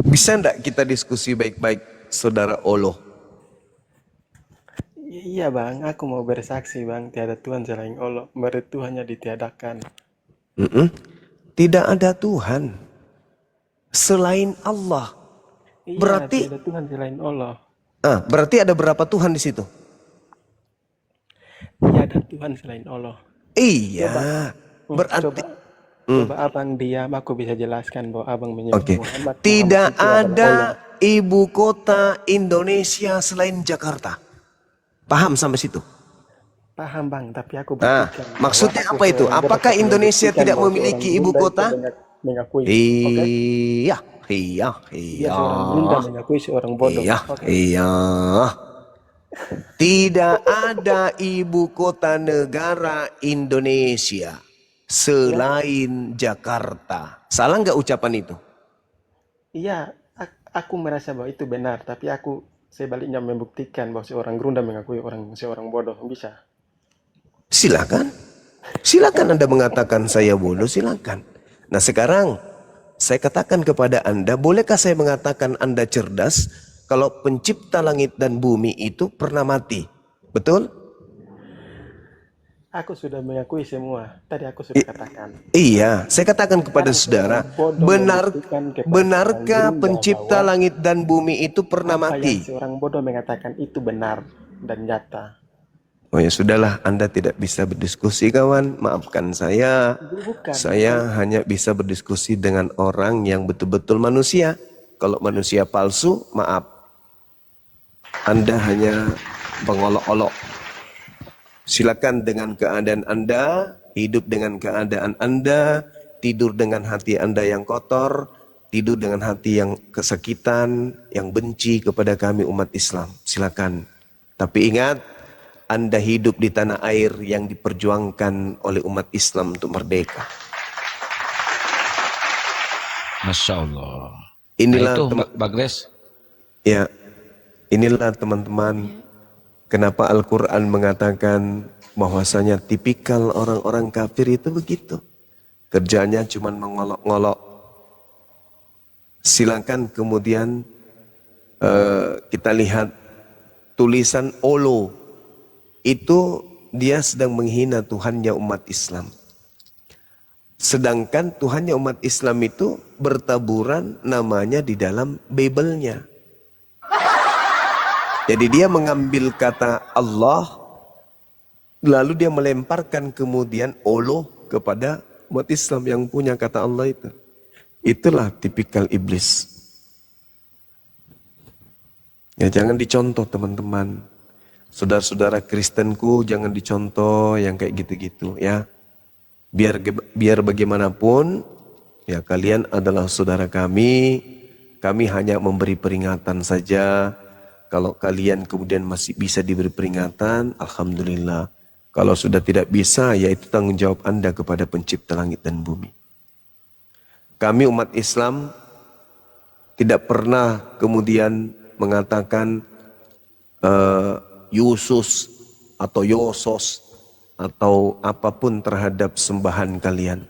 Bisa enggak kita diskusi baik-baik saudara Allah? Iya bang, aku mau bersaksi bang, tiada Tuhan selain Allah. Menurut Tuhannya ditiadakan. Tidak ada Tuhan selain Allah. Iya, Berarti tiada Tuhan selain Allah. berarti ada berapa Tuhan di situ? Tiada Tuhan selain Allah. Iya. Berarti Coba abang diam, aku bisa jelaskan bahwa abang menyebut Oke. Muhammad Tidak itu adalah ada Allah. ibu kota Indonesia selain Jakarta. Paham sampai situ? Paham bang, tapi aku Nah, buktikan bahwa maksudnya aku apa itu? seorang Apakah Jakarta Indonesia membuktikan tidak bahwa memiliki seorang ibu Bunda kota? itu mengakui. Oke? Iya. Dia seorang Bunda mengakui seorang bodoh. Oke? Iya. Tidak ada ibu kota negara Indonesia selain Jakarta. Salah nggak ucapan itu? Iya, aku merasa bahwa itu benar, tapi aku sebaliknya membuktikan bahwa seorang Grunda mengakui seorang bodoh. Bisa. Silakan. Silakan Anda mengatakan saya bodoh, silakan. Nah sekarang saya katakan kepada Anda, bolehkah saya mengatakan Anda cerdas kalau pencipta langit dan bumi itu pernah mati? Betul? Aku sudah mengakui semua. Tadi aku sudah katakan. Iya, saya katakan kepada Ada saudara, seorang bodoh membuktikan kepada seorang benarkah gerunda pencipta bahwa langit dan bumi itu pernah apa yang mati? seorang bodoh mengatakan itu benar dan nyata. Oh ya sudahlah, Anda tidak bisa berdiskusi kawan, maafkan saya. Bukan. Saya hanya bisa berdiskusi dengan orang yang betul-betul manusia. Kalau manusia palsu, maaf. Anda hanya pengolok-olok. Silakan dengan keadaan Anda, hidup dengan keadaan Anda, tidur dengan hati Anda yang kotor, tidur dengan hati yang kesakitan, yang benci kepada kami umat Islam. Silakan. Tapi ingat, Anda hidup di tanah air yang diperjuangkan oleh umat Islam untuk merdeka. Masya Allah. Inilah Nah itu Bagres. ya, inilah teman-teman. Kenapa Al-Quran mengatakan bahwasanya tipikal orang-orang kafir itu begitu. Kerjanya cuma mengolok-ngolok. Silakan kemudian kita lihat tulisan Olo. Itu dia sedang menghina Tuhannya umat Islam. Sedangkan Tuhannya umat Islam itu bertaburan namanya di dalam Bible-nya. Jadi dia mengambil kata Allah, lalu dia melemparkan kemudian Allah kepada umat Islam yang punya kata Allah itu. Itulah tipikal iblis. Ya jangan dicontoh teman-teman. Saudara-saudara Kristenku jangan dicontoh yang kayak gitu-gitu ya. Biar bagaimanapun ya kalian adalah saudara kami. Kami hanya memberi peringatan saja. Kalau kalian kemudian masih bisa diberi peringatan, alhamdulillah. Kalau sudah tidak bisa, ya itu tanggung jawab Anda kepada pencipta langit dan bumi. Kami umat Islam tidak pernah kemudian mengatakan Yusus atau Yosos atau apapun terhadap sembahan kalian.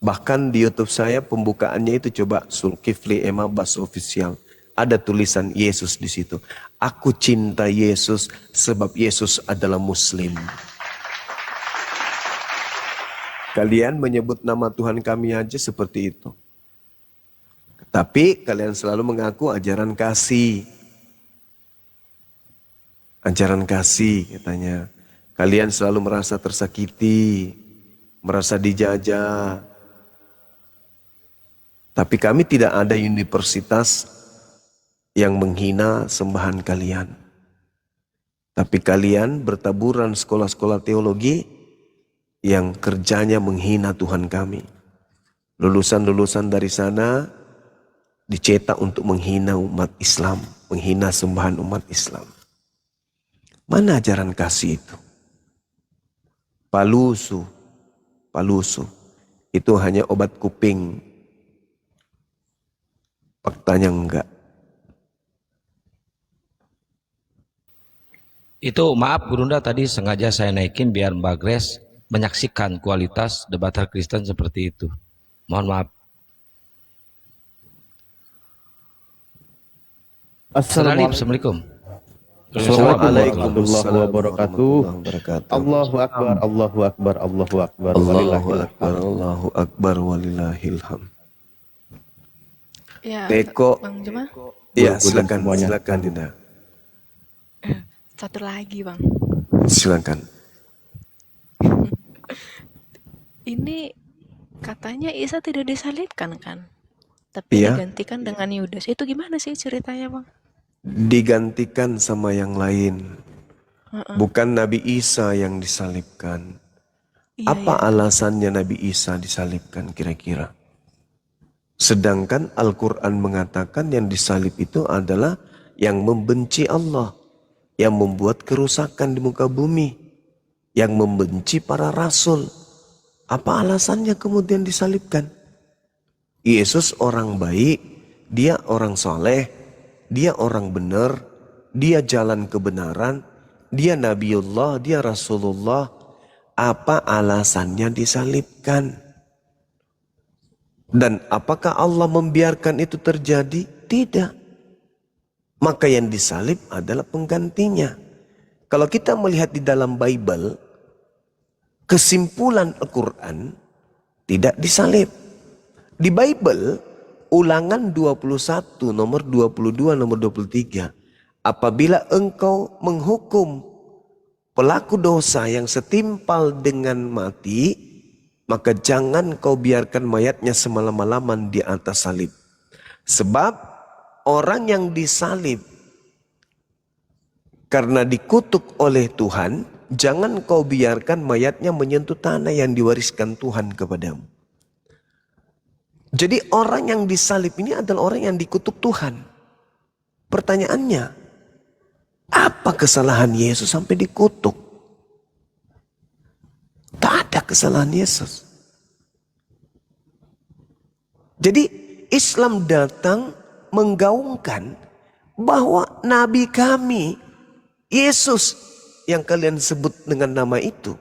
Bahkan di YouTube saya pembukaannya itu coba Zulkifli Emabas Official. Ada tulisan Yesus di situ. Aku cinta Yesus sebab Yesus adalah Muslim. Kalian menyebut nama Tuhan kami aja seperti itu. Tapi kalian selalu mengaku ajaran kasih. Ajaran kasih katanya. Kalian selalu merasa tersakiti, merasa dijajah. Tapi kami tidak ada universitas yang menghina sembahan kalian. Tapi kalian bertaburan sekolah-sekolah teologi yang kerjanya menghina Tuhan kami. Lulusan-lulusan dari sana dicetak untuk menghina umat Islam, menghina sembahan umat Islam. Mana ajaran kasih itu? Palusu. Itu hanya obat kuping. Faktanya enggak. Itu maaf Gurunda tadi sengaja saya naikin biar Mbak Grace menyaksikan kualitas debater Kristen seperti itu. Mohon maaf. Assalamualaikum. Assalamualaikum warahmatullahi wabarakatuh. Allahu akbar, Allahu akbar, Allahu akbar. Allahu akbar, Allahu akbar walillahil hamd. Ya, Teko. Bang Jema. Ya, silakan Dinda. Satu lagi, Bang. Silakan. Ini katanya Isa tidak disalibkan kan? Tapi Iya. digantikan dengan Yudas. Itu gimana sih ceritanya, Bang? Digantikan sama yang lain. Heeh. Bukan Nabi Isa yang disalibkan. Iya, Apa iya. alasannya Nabi Isa disalibkan kira-kira? Sedangkan Al-Quran mengatakan yang disalib itu adalah yang membenci Allah. Yang membuat kerusakan di muka bumi. Yang membenci para rasul. Apa alasannya kemudian disalibkan? Yesus orang baik. Dia orang soleh. Dia orang benar. Dia jalan kebenaran. Dia Nabiullah. Dia Rasulullah. Apa alasannya disalibkan? Dan apakah Allah membiarkan itu terjadi? Tidak. Maka yang disalib adalah penggantinya. Kalau kita melihat di dalam Bible, kesimpulan Al-Quran tidak disalib. Di Bible, Ulangan 21, nomor 22, nomor 23. Apabila engkau menghukum pelaku dosa yang setimpal dengan mati, maka jangan kau biarkan mayatnya semalam-malaman di atas salib. Sebab orang yang disalib karena dikutuk oleh Tuhan, jangan kau biarkan mayatnya menyentuh tanah yang diwariskan Tuhan kepadamu. Jadi orang yang disalib ini adalah orang yang dikutuk Tuhan. Pertanyaannya, apa kesalahan Yesus sampai dikutuk? Tak ada kesalahan Yesus. Jadi Islam datang menggaungkan bahwa Nabi kami, Yesus yang kalian sebut dengan nama itu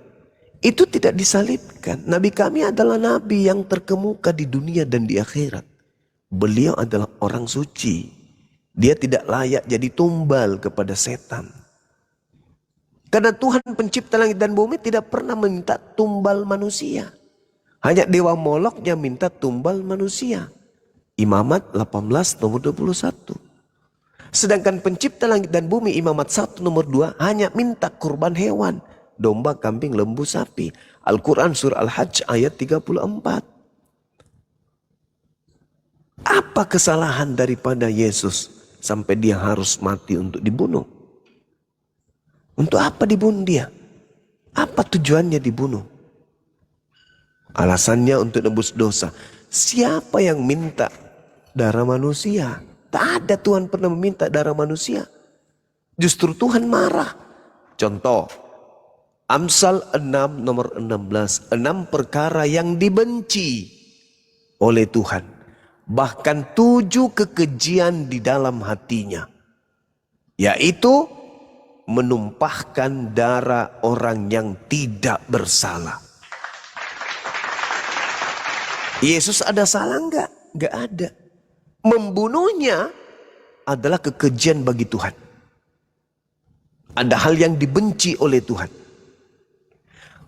tidak disalibkan. Nabi kami adalah Nabi yang terkemuka di dunia dan di akhirat. Beliau adalah orang suci. Dia tidak layak jadi tumbal kepada setan. Karena Tuhan pencipta langit dan bumi tidak pernah minta tumbal manusia. Hanya Dewa Moloknya minta tumbal manusia. Imamat 18 nomor 21. Sedangkan pencipta langit dan bumi Imamat 1 nomor 2 hanya minta kurban hewan. Domba, kambing, lembu, sapi. Al-Quran surah Al-Hajj ayat 34. Apa kesalahan daripada Yesus sampai dia harus mati untuk dibunuh? Untuk apa dibunuh dia? Apa tujuannya dibunuh? Alasannya untuk nebus dosa. Siapa yang minta darah manusia? Tak ada, Tuhan pernah meminta darah manusia. Justru Tuhan marah. Contoh, Amsal 6 nomor 16. 6 perkara yang dibenci oleh Tuhan. Bahkan 7 kekejian di dalam hatinya. Yaitu menumpahkan darah orang yang tidak bersalah. Yesus ada salah enggak? Enggak ada. Membunuhnya adalah kekejian bagi Tuhan. Ada hal yang dibenci oleh Tuhan.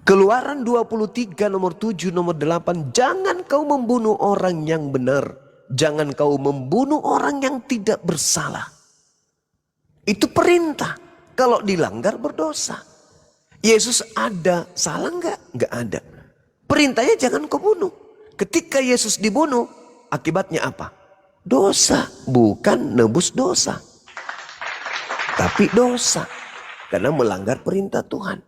Keluaran 23 nomor 7 nomor 8. Jangan kau membunuh orang yang benar. Jangan kau membunuh orang yang tidak bersalah. Itu perintah. Kalau dilanggar berdosa. Yesus ada salah enggak? Enggak ada. Perintahnya jangan kau bunuh. Ketika Yesus dibunuh, akibatnya apa? Dosa. Bukan nebus dosa. Tapi dosa. Karena melanggar perintah Tuhan.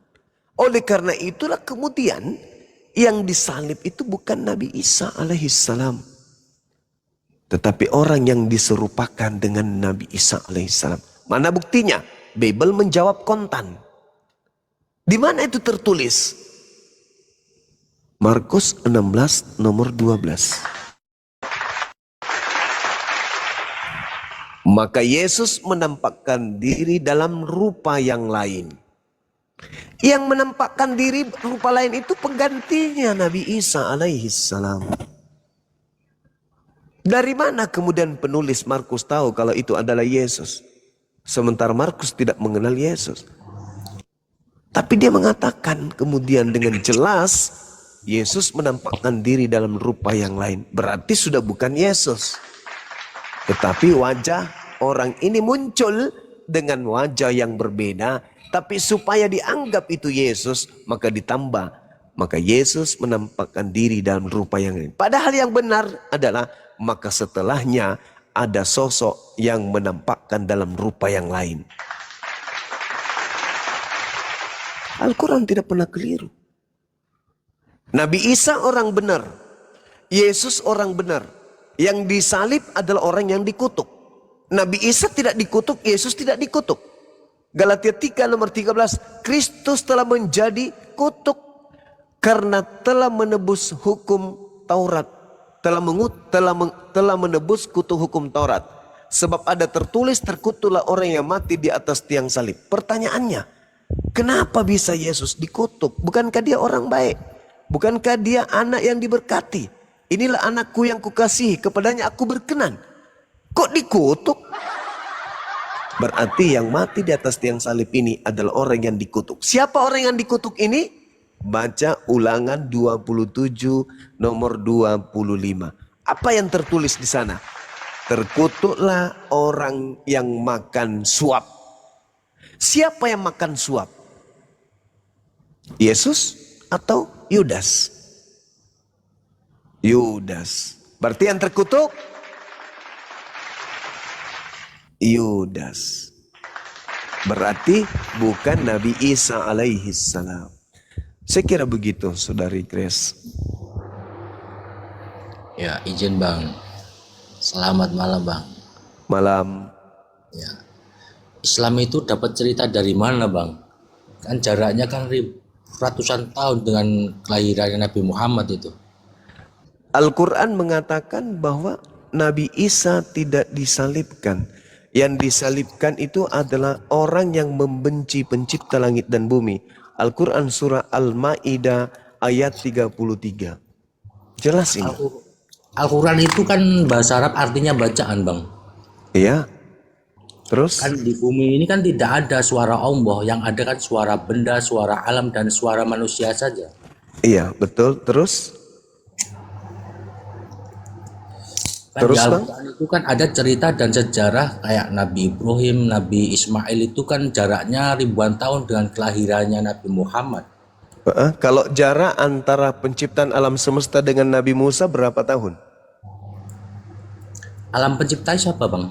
Oleh karena itulah kemudian yang disalib itu bukan Nabi Isa alaihissalam. Tetapi orang yang diserupakan dengan Nabi Isa alaihissalam. Mana buktinya? Bible menjawab kontan. Di mana itu tertulis? Markus 16 nomor 12. Maka Yesus menampakkan diri dalam rupa yang lain. Yang menampakkan diri rupa lain itu penggantinya Nabi Isa alaihissalam. Dari mana kemudian penulis Markus tahu kalau itu adalah Yesus? Sementara Markus tidak mengenal Yesus. Tapi dia mengatakan kemudian dengan jelas Yesus menampakkan diri dalam rupa yang lain. Berarti sudah bukan Yesus. Tetapi wajah orang ini muncul dengan wajah yang berbeda. Tapi supaya dianggap itu Yesus, maka ditambah. Maka Yesus menampakkan diri dalam rupa yang lain. Padahal yang benar adalah, maka setelahnya ada sosok yang menampakkan dalam rupa yang lain. Al-Quran tidak pernah keliru. Nabi Isa orang benar. Yesus orang benar. Yang disalib adalah orang yang dikutuk. Nabi Isa tidak dikutuk, Yesus tidak dikutuk. Galatia 3 nomor 13. Kristus telah menjadi kutuk karena telah menebus hukum Taurat. Telah menebus kutuk hukum Taurat. Sebab ada tertulis, terkutuklah orang yang mati di atas tiang salib. Pertanyaannya, kenapa bisa Yesus dikutuk? Bukankah dia orang baik? Bukankah dia anak yang diberkati? Inilah anakku yang kukasihi, kepadanya aku berkenan. Kok dikutuk? Berarti yang mati di atas tiang salib ini adalah orang yang dikutuk. Siapa orang yang dikutuk ini? Baca Ulangan 27 nomor 25. Apa yang tertulis di sana? Terkutuklah orang yang makan suap. Siapa yang makan suap? Yesus atau Yudas? Yudas. Berarti yang terkutuk Yudas. Berarti bukan Nabi Isa alaihi salam. Saya kira begitu, Saudari Grace. Ya, izin Bang. Selamat malam Bang. Malam. Ya. Islam itu dapat cerita dari mana Bang? Kan jaraknya kan ratusan tahun dengan kelahiran Nabi Muhammad itu. Al-Quran mengatakan bahwa Nabi Isa tidak disalibkan. Yang disalibkan itu adalah orang yang membenci pencipta langit dan bumi. Al-Quran surah Al-Ma'idah ayat 33. Jelas ini. Al-Quran itu kan bahasa Arab artinya bacaan Bang. Iya. Terus? Kan di bumi ini kan tidak ada suara Allah. Yang ada kan suara benda, suara alam, dan suara manusia saja. Iya, betul. Terus? Kan di Al-Quran itu kan ada cerita dan sejarah kayak Nabi Ibrahim, Nabi Ismail itu kan jaraknya ribuan tahun dengan kelahirannya Nabi Muhammad. Kalau jarak antara penciptaan alam semesta dengan Nabi Musa berapa tahun? Alam pencipta siapa Bang?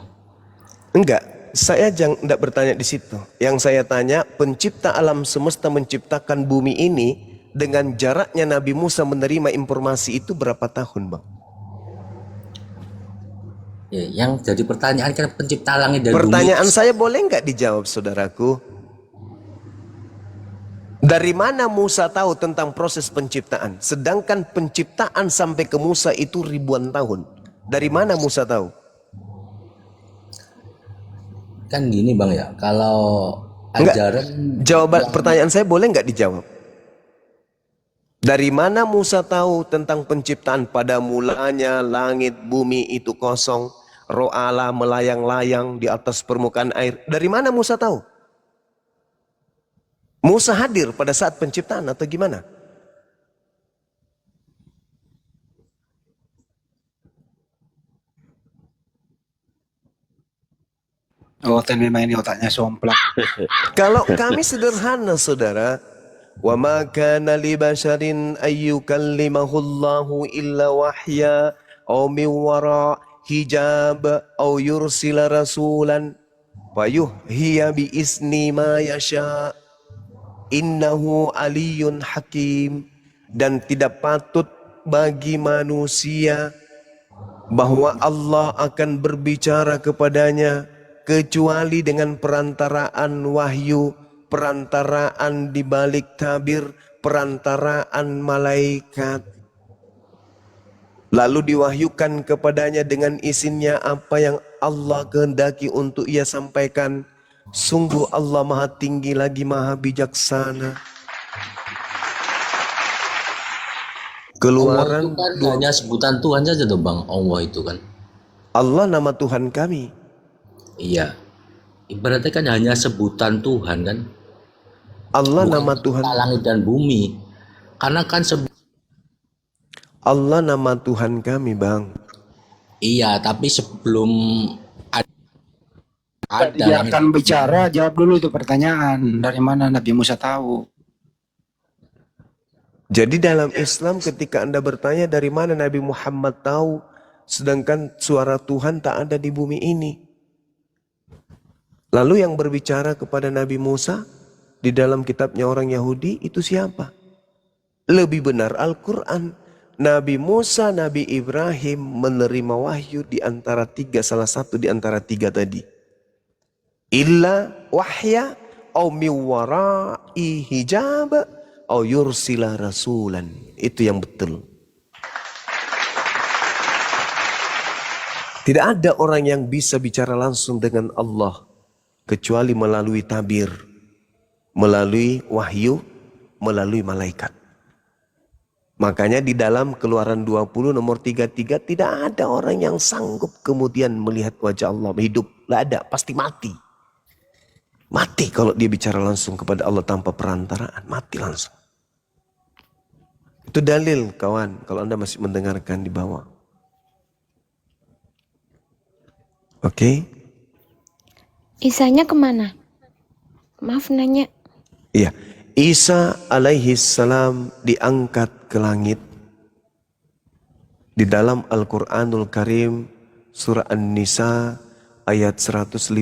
Enggak, saya tidak bertanya di situ. Yang saya tanya, pencipta alam semesta menciptakan bumi ini dengan jaraknya Nabi Musa menerima informasi itu berapa tahun Bang? Ya, yang jadi pertanyaan kan pencipta langit dan bumi. Pertanyaan saya boleh nggak dijawab saudaraku? Dari mana Musa tahu tentang proses penciptaan? Sedangkan penciptaan sampai ke Musa itu ribuan tahun. Dari mana Musa tahu? Kan gini Bang ya, kalau ajaran... Jawaban pertanyaan saya boleh nggak dijawab? Dari mana Musa tahu tentang penciptaan? Pada mulanya langit bumi itu kosong. Roh Allah melayang-layang di atas permukaan air. Dari mana Musa tahu? Musa hadir pada saat penciptaan atau gimana? Oh, memang ini otaknya somplak. Kalau kami sederhana saudara. Wa ma kana li basharin ayyukallimahullahu illa wahya aw min wara hijab aw yursila rasulan fayuhhiya bi isni ma yasha innahu aliyun hakim. Dan tidak patut bagi manusia bahwa Allah akan berbicara kepadanya kecuali dengan perantaraan wahyu, perantaraan di balik tabir, perantaraan malaikat. Lalu diwahyukan kepadanya dengan izinnya apa yang Allah kehendaki untuk ia sampaikan. Sungguh Allah maha tinggi lagi maha bijaksana. Keluaran Allah itu kan hanya sebutan Tuhan saja tuh Bang, Allah itu kan. Allah nama Tuhan kami. Iya. Ibaratnya kan hanya sebutan Tuhan kan. Allah bukan nama Tuhan. Langit dan bumi. Karena kan Allah nama Tuhan kami Bang. iya, tapi sebelum ada Dia akan bicara, jawab dulu itu pertanyaan. Dari mana Nabi Musa tahu? Jadi dalam Islam ketika Anda bertanya dari mana Nabi Muhammad tahu, sedangkan suara Tuhan tak ada di bumi ini. Lalu yang berbicara kepada Nabi Musa di dalam kitabnya orang Yahudi itu siapa? Lebih benar Al-Quran. Nabi Musa, Nabi Ibrahim menerima wahyu di antara tiga, salah satu di antara tiga tadi. Illa wahya au miwara'i hijab au yursila rasulan. Itu yang betul. Tidak ada orang yang bisa bicara langsung dengan Allah kecuali melalui tabir, melalui wahyu, melalui malaikat. Makanya di dalam Keluaran 20 nomor 33 tidak ada orang yang sanggup kemudian melihat wajah Allah hidup. Tidak ada, pasti mati. Mati kalau dia bicara langsung kepada Allah tanpa perantaraan, mati langsung. Itu dalil kawan, kalau Anda masih mendengarkan di bawah. Oke? Isanya kemana? Maaf nanya. Iya. Isa alaihi salam diangkat ke langit. Di dalam Al-Quranul Karim surah An-Nisa ayat 158.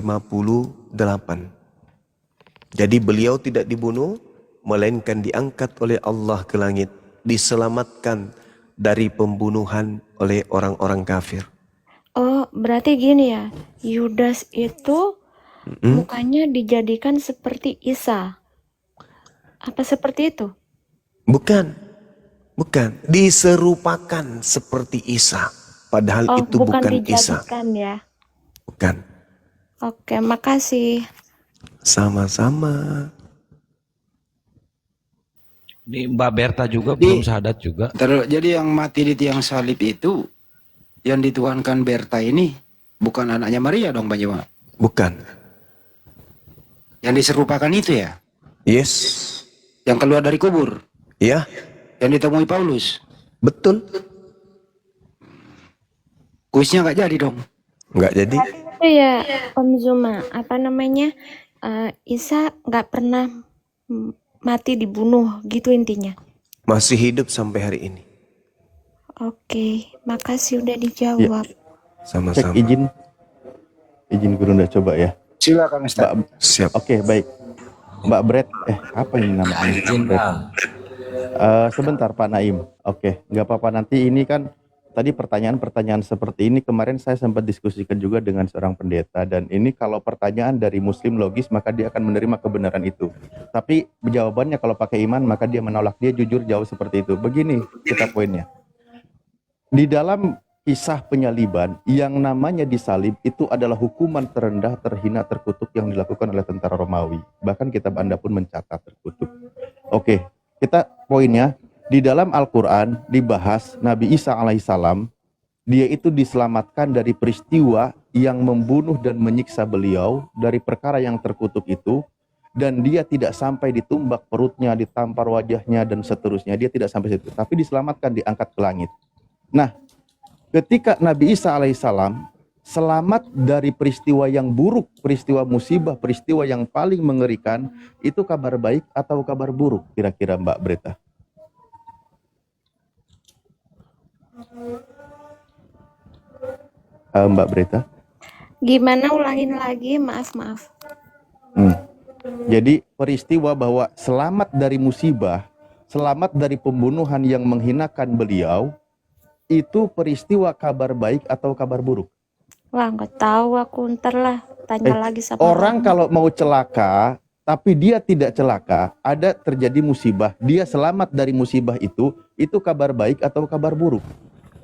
Jadi beliau tidak dibunuh, melainkan diangkat oleh Allah ke langit, diselamatkan dari pembunuhan oleh orang-orang kafir. Oh, berarti gini ya. Yudas itu mukanya dijadikan seperti Isa. Apa seperti itu? Bukan, diserupakan seperti Isa. Padahal itu bukan Isa. Dijadikan ya. Bukan. Oke, makasih. Sama-sama. Ini Mbak Berta juga belum syahadat juga. Jadi yang mati di tiang salib itu, yang dituhankan Berta ini bukan anaknya Maria dong, Pak Jemaat? Bukan. Yang diserupakan itu ya? Yes. Yang keluar dari kubur? Ya. Yang ditemui Paulus? Betul. Kuisnya nggak jadi dong? Nggak jadi. Itu ya, Om Zuma, apa namanya? Isa nggak pernah mati dibunuh, gitu intinya. Masih hidup sampai hari ini. Oke, makasih udah dijawab. Sama-sama. Cek izin Gurunda coba ya. Silakan Ustaz. Siap. Oke, baik. Mbak Bret, apa ini namanya? Izin, Bret. Bang. Sebentar Pak Naim. Oke, nggak apa-apa, nanti ini kan tadi pertanyaan-pertanyaan seperti ini kemarin saya sempat diskusikan juga dengan seorang pendeta, dan ini kalau pertanyaan dari muslim logis maka dia akan menerima kebenaran itu. Tapi jawabannya kalau pakai iman maka dia menolak. Dia jujur jawab seperti itu. Begini kita poinnya. Di dalam kisah penyaliban, yang namanya disalib itu adalah hukuman terendah, terhina, terkutuk yang dilakukan oleh tentara Romawi. Bahkan kitab Anda pun mencatat terkutuk. Oke, kita poinnya, di dalam Al-Quran dibahas Nabi Isa alaihissalam, dia itu diselamatkan dari peristiwa yang membunuh dan menyiksa beliau, dari perkara yang terkutuk itu, dan dia tidak sampai ditumbak perutnya, ditampar wajahnya, dan seterusnya. Dia tidak sampai situ, tapi diselamatkan, diangkat ke langit. Nah, ketika Nabi Isa alaihissalam selamat dari peristiwa yang buruk, peristiwa musibah, peristiwa yang paling mengerikan, itu kabar baik atau kabar buruk kira-kira Mbak Breta? Mbak Breta? Gimana ulangin lagi? Maaf. Jadi peristiwa bahwa selamat dari musibah, selamat dari pembunuhan yang menghinakan beliau, itu peristiwa kabar baik atau kabar buruk? Wah, nggak tahu aku, ntar lah tanya lagi sama orang. Kalau mau celaka tapi dia tidak celaka, ada terjadi musibah, dia selamat dari musibah itu kabar baik atau kabar buruk?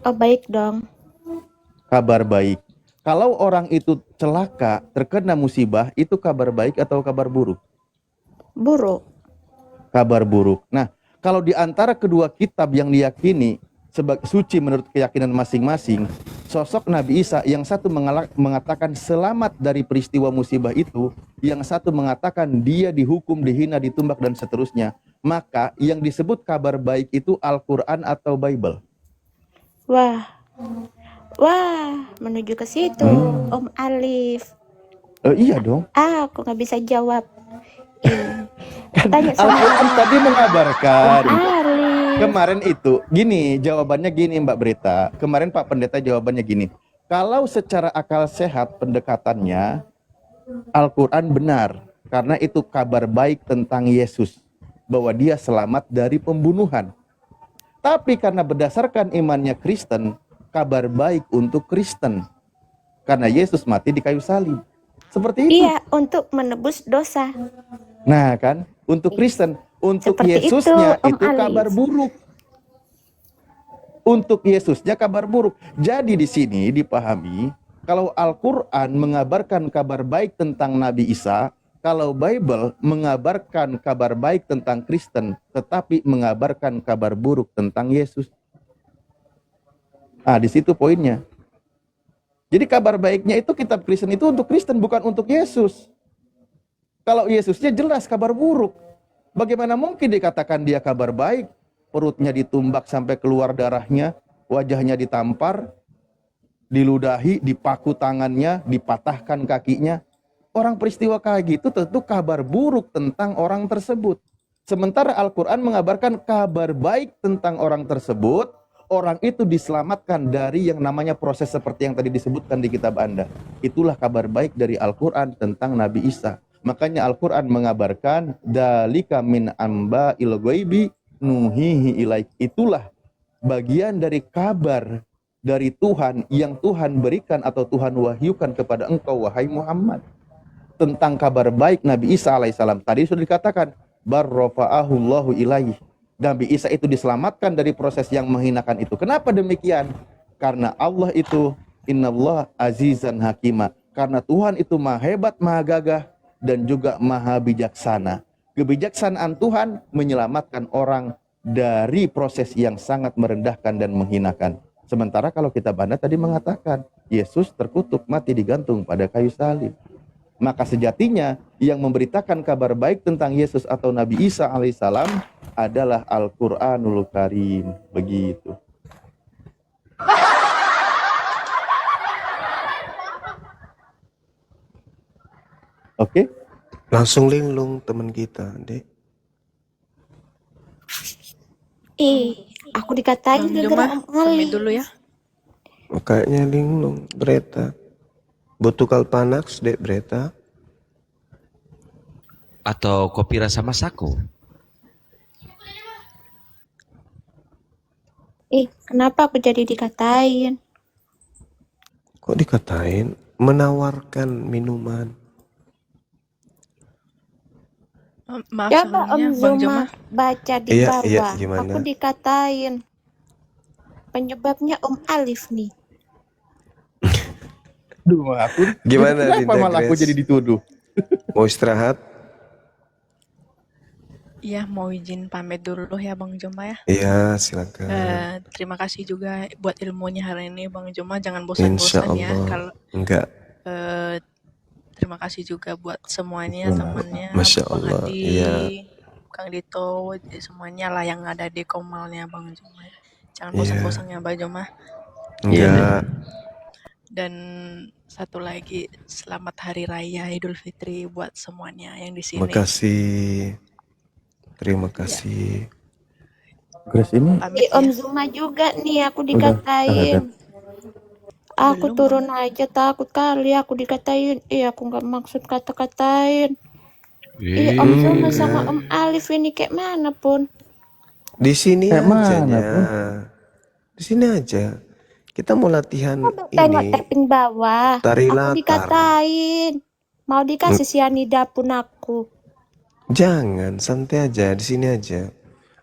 Oh, baik dong. Kabar baik. Kalau orang itu celaka, terkena musibah, itu kabar baik atau kabar buruk? Buruk. Kabar buruk. Nah, kalau di antara kedua kitab yang diyakini sebagai suci menurut keyakinan masing-masing, sosok Nabi Isa yang satu mengatakan selamat dari peristiwa musibah itu, yang satu mengatakan dia dihukum, dihina, ditumbak, dan seterusnya. Maka yang disebut kabar baik itu Al-Quran atau Bible? Wah, menuju ke situ, Om Alif. Iya dong. Aku nggak bisa jawab. Tanya sama Al-Quran tadi mengabarkan. Om Alif. Kemarin itu, gini, jawabannya gini Mbak Breta. Kemarin Pak Pendeta jawabannya gini. Kalau secara akal sehat pendekatannya, Al-Quran benar. Karena itu kabar baik tentang Yesus. Bahwa dia selamat dari pembunuhan. Tapi karena berdasarkan imannya Kristen, kabar baik untuk Kristen. Karena Yesus mati di kayu salib. Seperti itu. Iya, untuk menebus dosa. Nah kan, untuk Kristen. Untuk Seperti Yesusnya itu, itu kabar buruk. Untuk Yesusnya kabar buruk. Jadi di sini dipahami, kalau Al-Quran mengabarkan kabar baik tentang Nabi Isa, kalau Bible mengabarkan kabar baik tentang Kristen, tetapi mengabarkan kabar buruk tentang Yesus. Di situ poinnya. Jadi kabar baiknya itu kitab Kristen itu untuk Kristen, bukan untuk Yesus. Kalau Yesusnya jelas kabar buruk. Bagaimana mungkin dikatakan dia kabar baik? perutnya ditumbak sampai keluar darahnya, wajahnya ditampar, diludahi, dipaku tangannya, dipatahkan kakinya. Orang peristiwa kayak gitu tentu kabar buruk tentang orang tersebut. Sementara Al-Quran mengabarkan kabar baik tentang orang tersebut. Orang itu diselamatkan dari yang namanya proses seperti yang tadi disebutkan di kitab Anda. Itulah kabar baik dari Al-Quran tentang Nabi Isa. Makanya Al-Quran mengabarkan dalika min amba'il ghaibi nuhihi ilaik. Itulah bagian dari kabar dari Tuhan yang Tuhan berikan atau Tuhan wahyukan kepada engkau wahai Muhammad tentang kabar baik Nabi Isa alaihissalam. Tadi sudah dikatakan barrafa'ahullahu ilaihi. Nabi Isa itu diselamatkan dari proses yang menghinakan itu. Kenapa demikian? Karena Allah itu innallaha azizan hakima. Karena Tuhan itu maha hebat, maha gagah dan juga maha bijaksana. Kebijaksanaan Tuhan menyelamatkan orang dari proses yang sangat merendahkan dan menghinakan. Sementara kalau kitab Anda tadi mengatakan Yesus terkutuk mati digantung pada kayu salib. Maka sejatinya yang memberitakan kabar baik tentang Yesus atau Nabi Isa alaihissalam adalah Al-Quranul Karim. Begitu. Oke? Langsung linglung teman kita, Dek. Aku dikatain Bang gara-gara Joma, Om pamit Ali. dulu ya. Oh, kayaknya linglung, Breta. Butuh kalpanax, Dek Breta. Atau kopi rasa masako. Kenapa aku jadi dikatain? Kok dikatain? Menawarkan minuman. Maaf Coba Om sebelumnya Bang Zuma Joma. baca di Iya, bawah. gimana? Aku dikatain. Penyebabnya Om Alif nih. Duh, aku Gimana, kenapa Dinda malah aku Grace? jadi dituduh? Mau istirahat? Iya, mau izin pamit dulu ya Bang Joma ya. Iya, silakan. Terima kasih juga buat ilmunya hari ini Bang Joma. Jangan Insya bosan-bosan ya. Allah. Kalau Enggak. terima kasih juga buat semuanya, temannya, Masya Bang Allah. Andi, Iya. Kang Dito, semuanya lah yang ada di komalnya Bang Joma. Jangan Iya. bosan-bosan ya Bang Joma. Enggak. Dan satu lagi, selamat Hari Raya Idul Fitri buat semuanya yang di sini. Makasih. Terima kasih. Grace ini Pamit Om ya. Zuma juga nih aku udah dikatain. Aku Belum, turun aja takut kali aku dikatain. Aku nggak maksud kata-katain. Om Zuma sama Om Alif ini kayak mana pun. Di sini aja, mana pun. Di sini aja. Kita mau latihan Tengok ini. tapping bawah. Tari Aku latar. dikatain. Mau dikasih sianida pun aku. Jangan, santai aja. Di sini aja.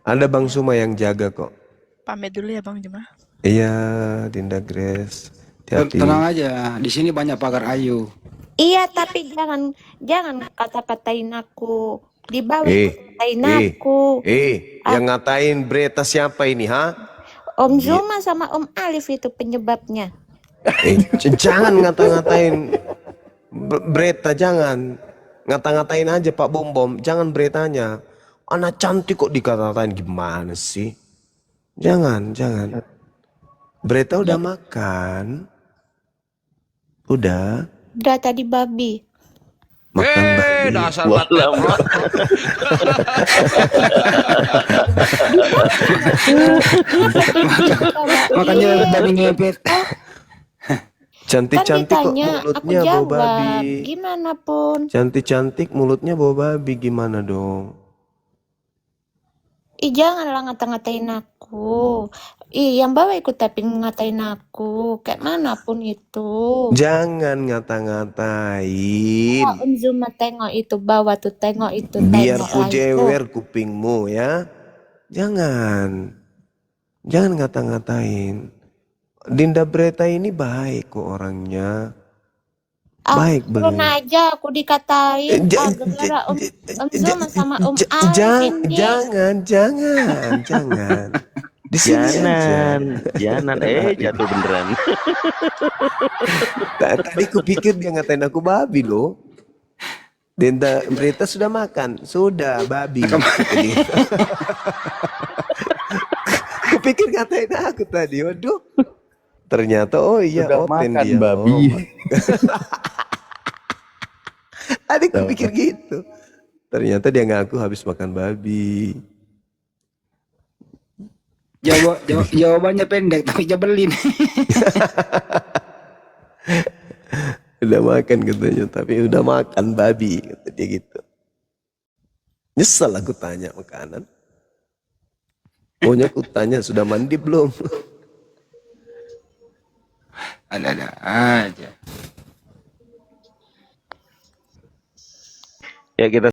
Ada Bang Suma yang jaga kok. Pamit dulu ya Bang Joma. Iya, Dinda Grace. Hati-hati. Tenang aja, di sini banyak pagar ayu. Iya, tapi jangan kata-katain aku. Di bawah Eh, katain eh, aku. yang ngatain Breta siapa ini, ha? Om Zuma sama Om Alif itu penyebabnya. Jangan ngata-ngatain Breta, jangan. Ngata-ngatain aja Pak Bom, jangan Bretanya. Anak cantik kok dikata-katain, gimana sih? Jangan. Breta udah makan. Udah Udah tadi babi. makan babi. Dasar Wah, lama. Makanya babi ngepet. Cantik-cantik kok Ditanya, aku mulutnya bau jawab. babi. Gimana pun. Cantik-cantik mulutnya bau babi, gimana dong? Janganlah ngata-ngatain aku. Yang bawa ikut tapi ngatain aku. Kayak mana pun itu. Jangan ngata-ngatain. Om Zuma tengok itu bawah tuh, tengok itu, Biar tengok ku lah itu. jewer kupingmu ya. Jangan ngata-ngatain. Dinda Breta ini baik kok orangnya. Baik Turun banget. aja aku dikatain. Gara-gara Om Zuma sama Om Alif ini. Jangan. Di sini aja. Jangan. Jatuh beneran. Tadi kupikir dia ngatain aku babi loh. Dinda Breta sudah makan, sudah babi. pikir ngatain aku tadi. Waduh. Ternyata oh iya Sudah Oten makan dia. babi. Tadi aku pikir gitu. Ternyata dia ngaku habis makan babi. Jawabannya pendek tapi jabelin. Udah makan katanya, tapi udah makan babi kata dia gitu. Nyesel aku tanya makanan. Pokoknya aku tanya sudah mandi belum? Ada aja. Ya kita